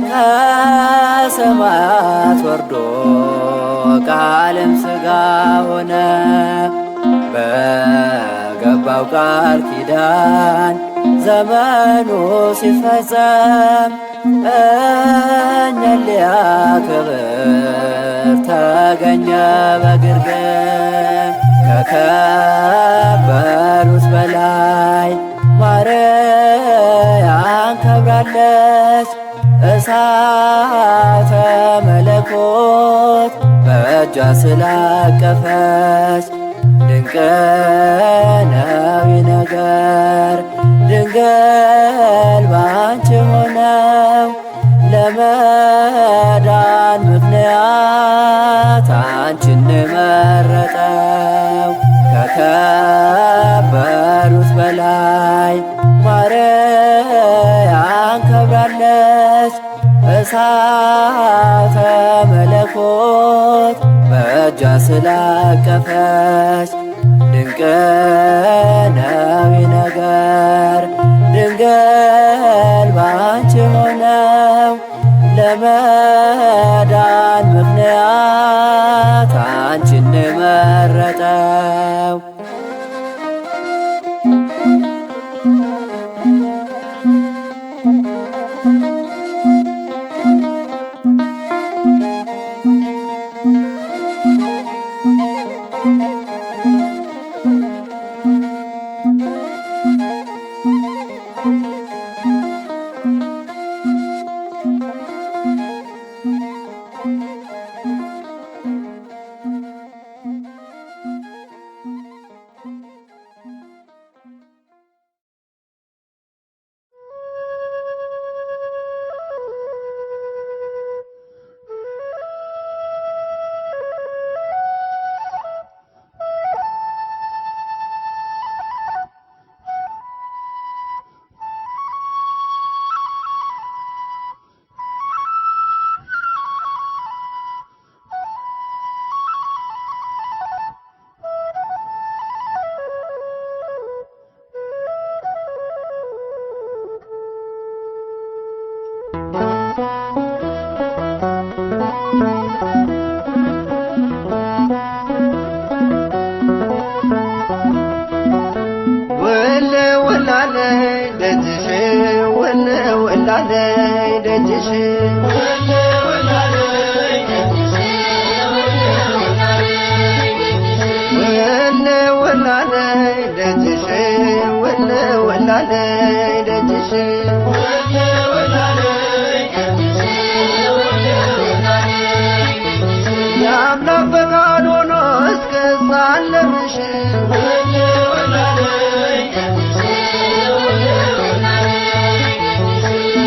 ከሰማያት ወርዶ ቃልም ሥጋ ሆነ። በገባው ቃል ኪዳን ዘመኑ ሲፈጸም እኛን ሊያከብር ተገኘ በግርግም ከከበሩት በላይ ማርያም ከብራለች። እሳተ መለኮት በእጇ ስላቀፈች ድንቅ ነው ነገር ድንግል ባንቺ ሆነው ለመዳን ምክንያት አንቺን መረጠው። ከከበሩት በላይ ማርያም ከብራለች። እሳተ መለኮት በእጇ ስላቀፈች ድንቅ ነው ነገር ድንግል ባንቺ ሆነው ለመዳን ምክንያት አንቺን መረጠው። የአምላክ ፈቃድ ሆኖ እስክሳለምሽ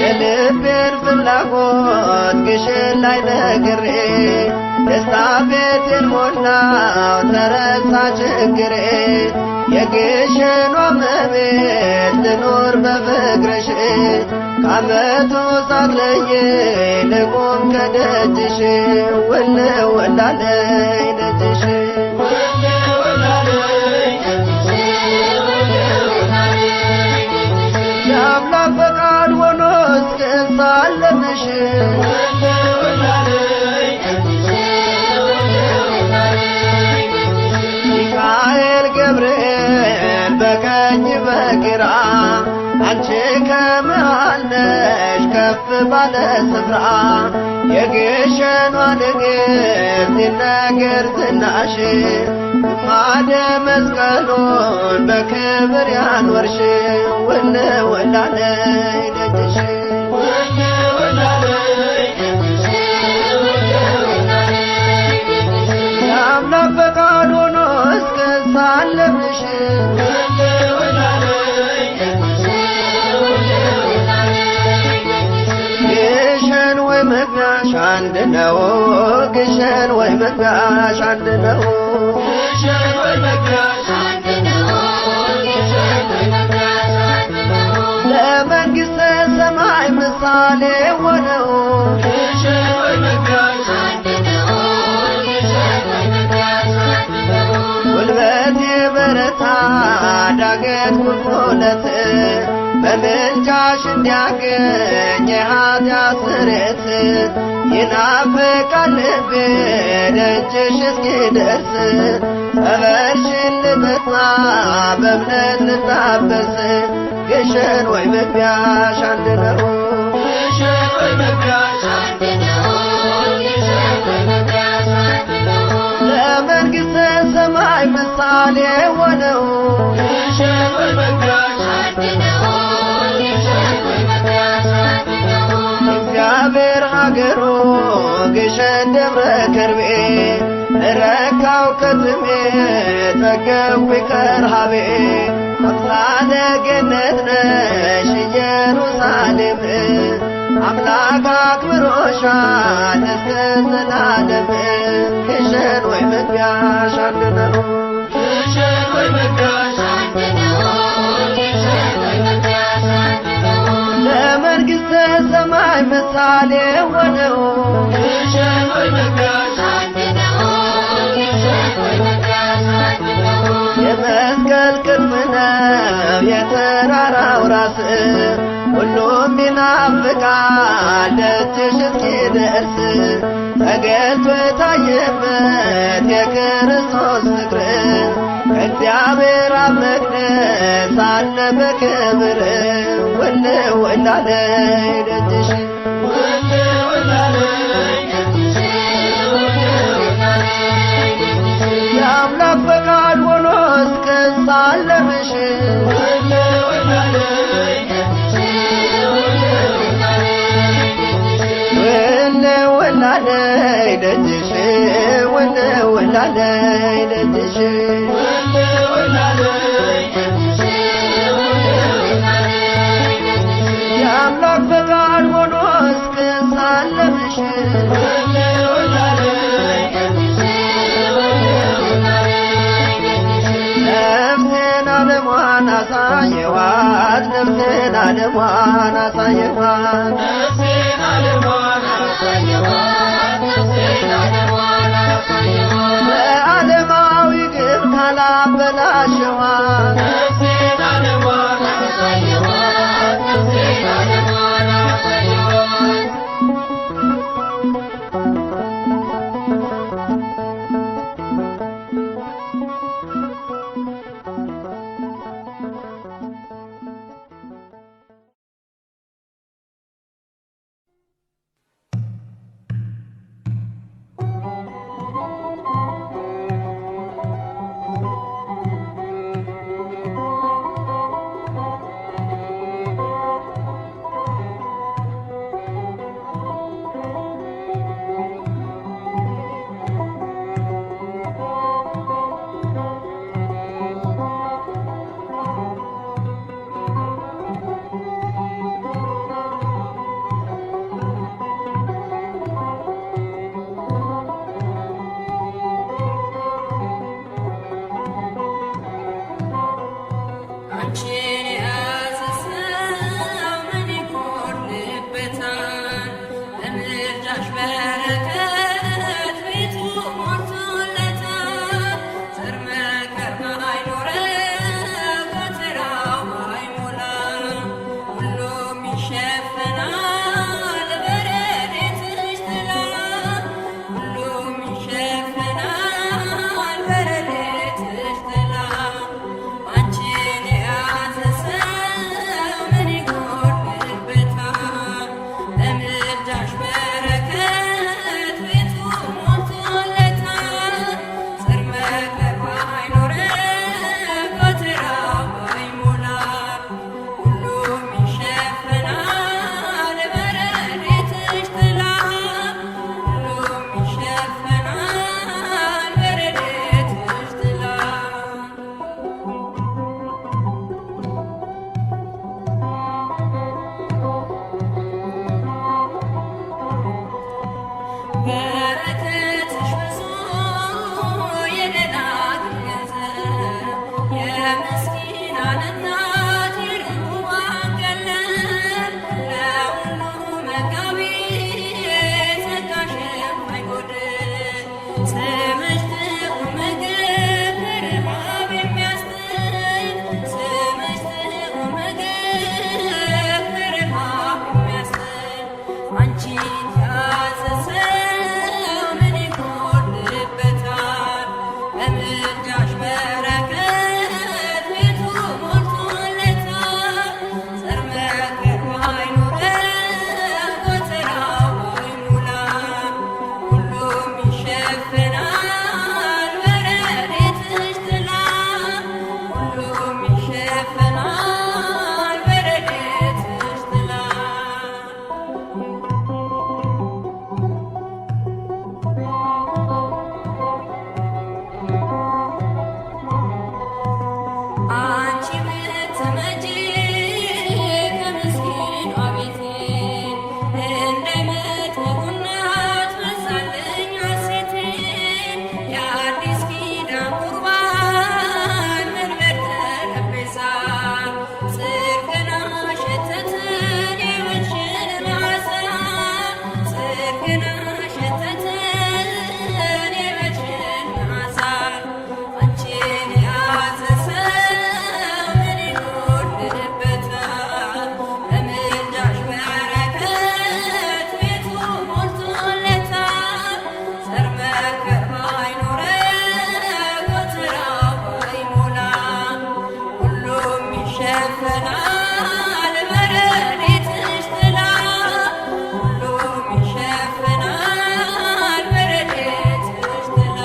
የልቤን ፍላጎት ግሽን ላይ ነግሬ ደስታ ቤቴን ሞላው ተረሳ ችግሬ የግሽኗ እመቤት ልኖር በፍቅርሽ ከዓመቱ ሳትለይ ልቁም ከደጅሽ ውል ወላለይ ደጅሽ የአምላክ ፈቃድ ሆኖ እስክሳለ በቀኝ በግራ አንቺ ከመሃል ነሽ ከፍ ባለ ስፍራ የግሸኗ ንግሥት ይነገር ዝናሽ ግማደ መስቀሉን በክብር ያኖርሽ ውልውላለይ ደጅሽ የአምላክ ፈቃድ ሆኖ እስክሳለምሽ ግሸን ወይ መግቢያሽ አንድ ነው ግሸን ወይ መግቢያሽ አንድ ነው ለመንግሥተ ሰማይ ምሳሌ ሆነው ጉልበቴ በረታ ዳገት ቁልቁለት በምልጃሽ እንዲያገኝ የኃጢአት ስርየት ይናፍቃል ልቤ ደጅሽ እስኪደርስ ጸበልሽን ልጠጣ በእምነት ልታበስ ግሸን ወይ መግቢያሽ አንድ ነው ለመንግሥተ ሰማይ ምሳሌ ሆነው እግዚአብሔር ሀገሩ ግሸን ደብረ ከርቤ ረካው ከትሜ ጠገብኩ ከረሃቤ አምሳለ ገነት ነሽ ኢየሩሳሌም አምላክ አክብሮሻል እስከ ዘላለም ግሸን ወይ መግቢያሽ አንድ ነው ለመንግሥተ ሰማይ ምሳሌ ሆነው የመስቀል ቅርብ ነው የተራራው ራስ ሁሉም ይናፍቃል ደጅሽ እስኪደርስ ተገልጦ የታየበት የክርስቶስ ፍቅር ከእግዚአብሔር አብ መቅደስ አለ በክብር ውልውላለይ ደጅሽ የአምላክ ፈቃድ ሆኖ እስክሳለምሽ ውልውላለይ ደጅሽ ውልውላለይ ደጅሽ የአምላክ ፈቃድ ሆኖ እስክሳለምሽ ነፍሴን ዓለሟን አሳየኋት ነፍሴን ዓለሟን አሳየኋት በዓለማዊ ግብ ካላበላሸኋት የምስኪናን እናት የርኅሩሃን ቀለብ ለሁሉ መጋቢ ጸጋሽ የማይጎድል ስምሽ ጥዑም ምግብ ከረሃብ የሚያስጥል ስምሽ ጥዑም ምግብ ከረሃብ የሚያስጥል አንቺን ያዘ ሰው ምን ይጎድልበታል? በምልጃሽ በረከት ቤቱ ሞልቶለታል። ዘር መከር ባይኖረው ጎተራው ባይሞላ ሁሉም ይሸፈናል በረድኤትሽ ጥላ ሁሉም ይሸፈናል በረድኤትሽ ጥላ አንቺ ብትመጪ ከምስኪኗ ቤቴ እንደ መጥምቁ እናት በዛልኝ ሐሴቴ የአዲስ ኪዳን ቁርባን መንበር ጠረጴዛ ጽድቅን አሸተትን የወንሽን መዓዛ ጽድቅን አሸተትን የወንሽን መዓዛ አንቺን የያዘ ሰው ምን ይጎድልበታል? በምልጃሽ በረከት ቤቱ ሞልቶለታል። ዘር መከር ባይኖረው ጎተራው ባይሞላ ሁሉም ይሸፈናል በረድኤትሽ ጥላ ሁሉም ይሸፈናል በረድኤትሽ ጥላ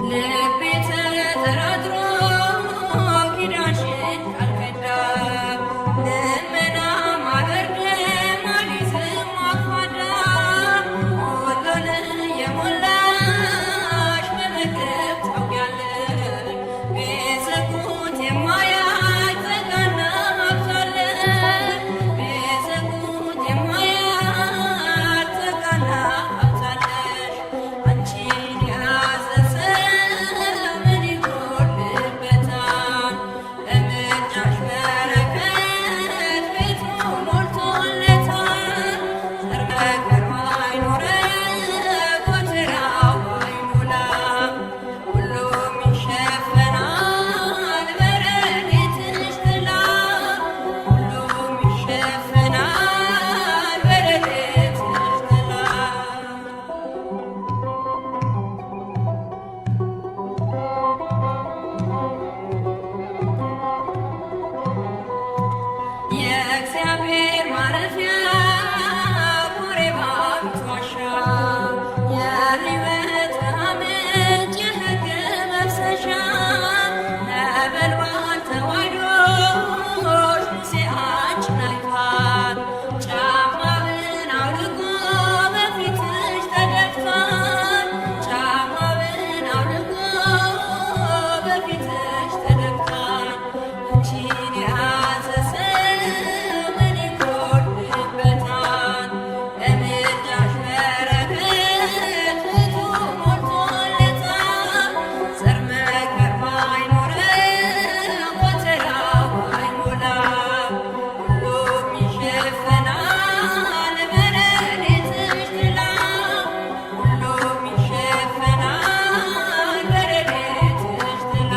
ልቤ ተጠራጥሮ ኪዳንሽን ካልከዳ ልመናም አልወርድም አልይዝም አኳዳ ሁሉን የሞላሽ በመገብ ታውቂያለሽ ቢዘጉት የማያይ ጸጋና ሀብት አለሽ ቢዘጉት የማያይ ጸጋና ሀብት አለሽ አንቺን የያዘ ሰው ምን ይጎድልበታል? በምልጃሽ በረከት ቤቱ ሞልቶለታል። ዘር መከር ባይኖረው ጎተራው ባይሞላ ሁሉም ይሸፈናል በረድኤትሽ ጥላ ሁሉም ይሸፈናል በረድኤትሽ ጥላ የእግዚአብሔር ማረፊያ ኮሬባዊት ዋሻ የሕይወት ምንጭ የሕግ መፍሰሻ ነበልባል ተዋሕዶሽ ሙሴ አንቺን አይቷል ጫማውን አውልቆ በፊትሽ ተደፍቷል ጫማውን አውልቆ በፊትሽ ተደፍቷል አንቺን የያዘ ሰው ምን ይጎድልበታል? በምልጃሽ በረከት ቤቱ ሞልቶለታል። ዘር መከር ባይኖረው ጎተራው ባይሞላ ሁሉም ይሸፈናል በረድኤትሽ ጥላ ሁሉም ይሸፈናል በረድኤትሽ ጥላ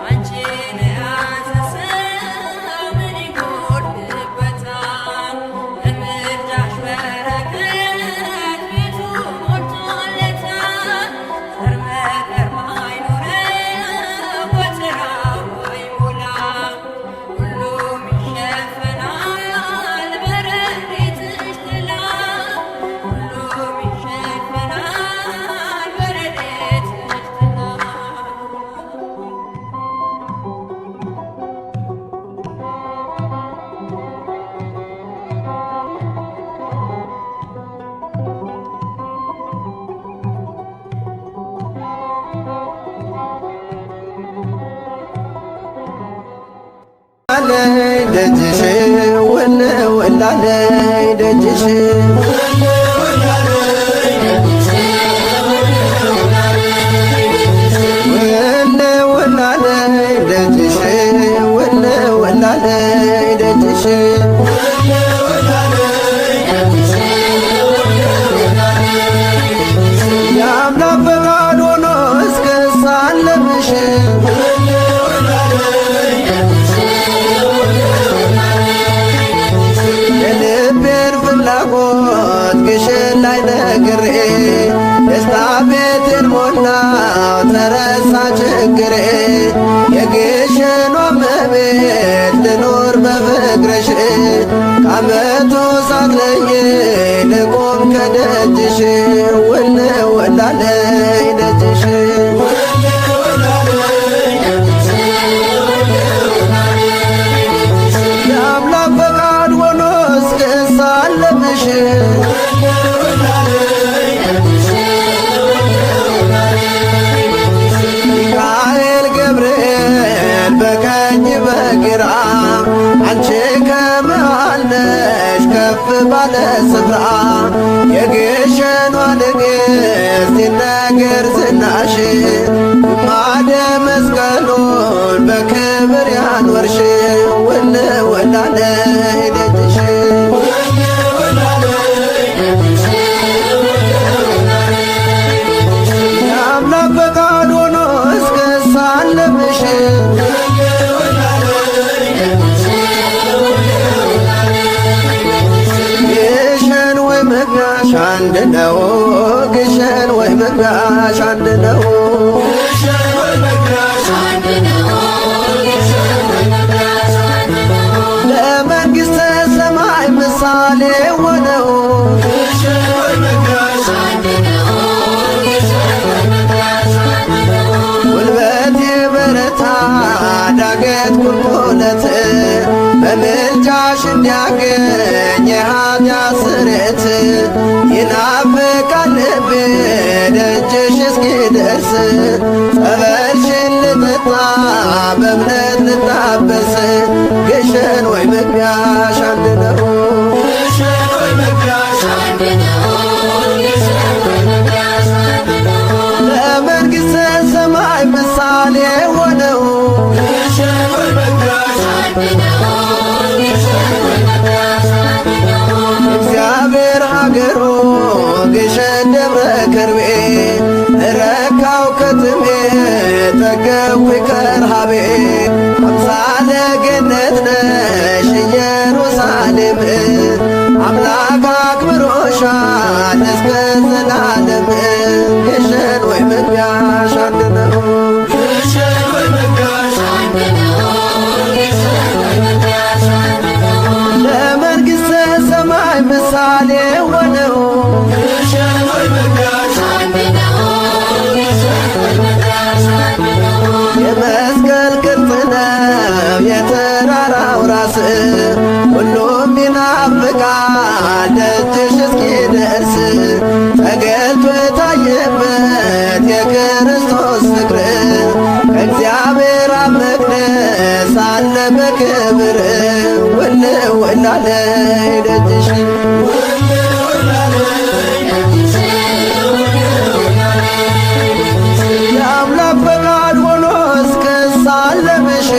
አንቺን የያዘ ሰው ምን ይጎድልበታል? በምልጃሽ በረከት ቤቱ ሞልቶለታል። ዘር መከር ባይኖረው ጎተራው ባይሞላ ሁሉም ይሸፈናል በረድኤትሽ ጥላ ሁሉም ይሸፈናል በረድኤትሽ ጥላ ደጅሽ ወለ ወለ ወላለይ ደጅሽ ወላለይ ደጅሽ ወላለይ ደጅሽ የአምላክ ፈቃድ ሆኖ እስክሳለምሽ የልቤን ፍላጎት ግሽን ላይ ነግሬ ደስታ ቤቴን ሞላው ተረሳ ችግሬ የግሽኗ እመቤት ልኖር በፍቅርሽ ከዓመቱ ሳትለይ ልቆም ከደጅሽ ወላለይ ደጅሽ የአምላክ ፈቃድ ሆኖ እስክሳለምሽ ሚካኤል ገብርኤል በቀኝ በግራ አንቺ ከመሃል ነሽ ከፍ ባለ ስፍራ የግሸኗ ንግሥት ይነገር ዝናሽ ግማደ መስቀሉን በክብር ያኖርሽ ወላለይ ደጅሽ የአምላክ ፈቃድ ሆኖ እስክሳለምሽ ግሸን ወይ መግቢያሽ አንድ ነው ግሸን ወይ መግቢያሽ አንድ ነው ለመንግሥተ ሰማይ ምሳሌ ሆነው ጉልበት የበረታ ዳገት ቁልቁለት በምልጃሽ እንዲያገኝ የኃጢአት ስርየት ይናፍቃል ልቤ ደጅሽ እስኪደርስ ጸበልሽን ልጠጣ በእምነት ልታበስ ግሸን ወይ መግቢያሽ አንድ ነው ለመንግሥተ ሰማይ ምሳሌ ሆነው እግዚአብሔር ሀገሩ ግሸን ደብረ ከርቤ ረካው ከትሜ ጠገቡ ከርሃቤ አምሳለ ገነት ነሽ ኢየሩሳሌም አምላክ አክብሮሻል እስከ ዘላለም ግሸን ወይ መግቢያሽ አንድ ነው ለመንግሥተ ሰማይ ምሳሌ ሆነው የመስቀል ቅርጽ ነው የተራራው ራስ ሁሉም ይናፍቃል ደጅሽ እስኪደርስ ተገልጦ የታየበት የክርስቶስ ፍቅር ከእግዚአብሔር አብ መቅደስ አለ በክብር ወላለይ ደጅሽ የአምላክ ፈቃድ ሆኖ እስክሳለምሽ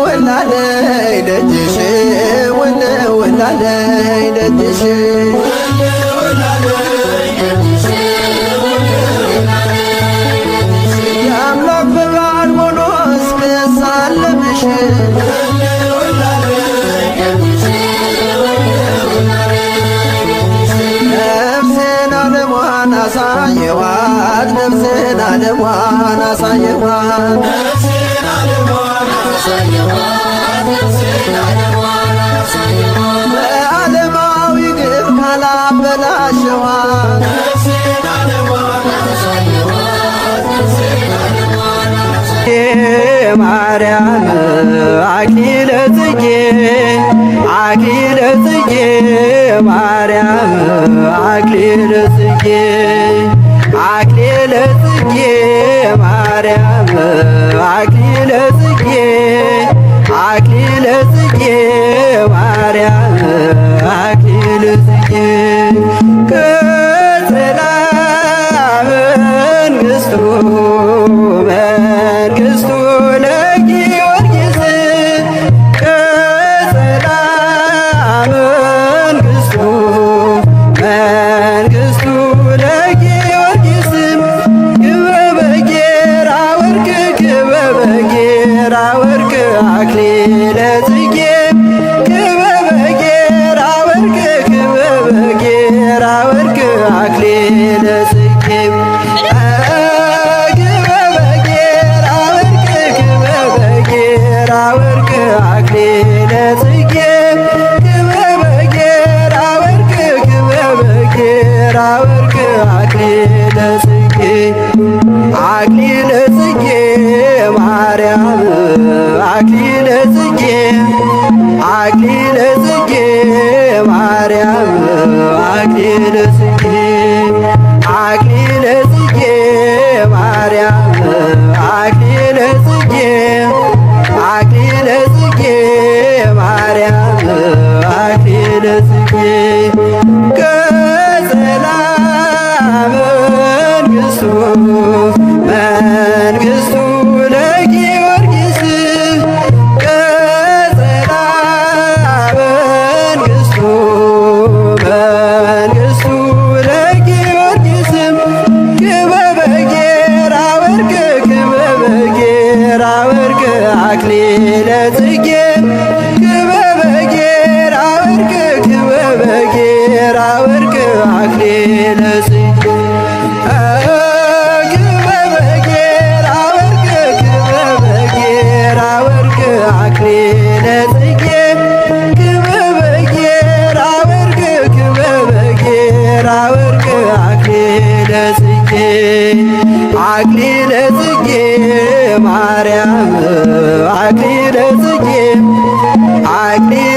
ወላለይ ደጅሽ ወላለይ ደጅሽ የአምላክ ፈቃድ ሆኖ እስክሳለምሽ ነፍሴን ዓለሟን አሳየኋት ነፍሴን ዓለሟን አሳየኋት በዓለማዊ ግር ካላበላሸኋት ማርያም አክሊለ ጽጌ አክሊለ ጽጌ ማርያም አክሊለ ጽጌ አክሊለ ጽጌ ማርያም አክሊለ ጽጌ አክሊለ ጽጌ ማርያም አክሊለ ጽጌ ቀጸላ መንግሥቱ መንግሥቱ ለጊዮርጊስ ቀጸላ መንግሥቱ መንግሥቱ ለጊዮርጊስ ክበበ ጌራ ወርቅ ክበበ ጌራ ወርቅ አክሊለ ጽጌ ክበበ ጌራ ወርቅ ክበበ ጌራ ወርቅ አክሊለ ጽጌ ክበበ ጌራ ወርቅ ክበበ ጌራ ወርቅ አክሊለ ጽጌ ክበበ ጌራ ወርቅ ክበበ ጌራ ወርቅ አክሊለ ጽጌ አክሊለ ጽጌ ማርያም አክሊለ ጽጌ አክሊለ ጽጌ ማርያም አክሊለ ጽጌ አክሊለ ጽጌ ማርያም አክሊለ ጽጌ አክሊለ ጽጌ ማርያም አክሊለ ጽጌ ቀጸላ መንግሥቱ መንግሥቱ ለጊዮርጊስ ቀጸላ መንግሥቱ መንግሥቱ ለጊዮርጊስ ክበበ ጌራ ወርቅ ክበበ ጌራ ወርቅ አክሊለ ጽጌ ክበበ ጌራ ወርቅ ክበበ ጌራ ወርቅ አክሊለ ጽጌ ክበበ ጌራ ወርቅ ክበበ ጌራ ወርቅ አክሊለ ጽጌ ክበበ ጌራ ወርቅ ክበበ ጌራ ወርቅ አክሊለ ጽጌ አክሊለ ጽጌ ማርያም አክሊለ ጽጌ አክሊለ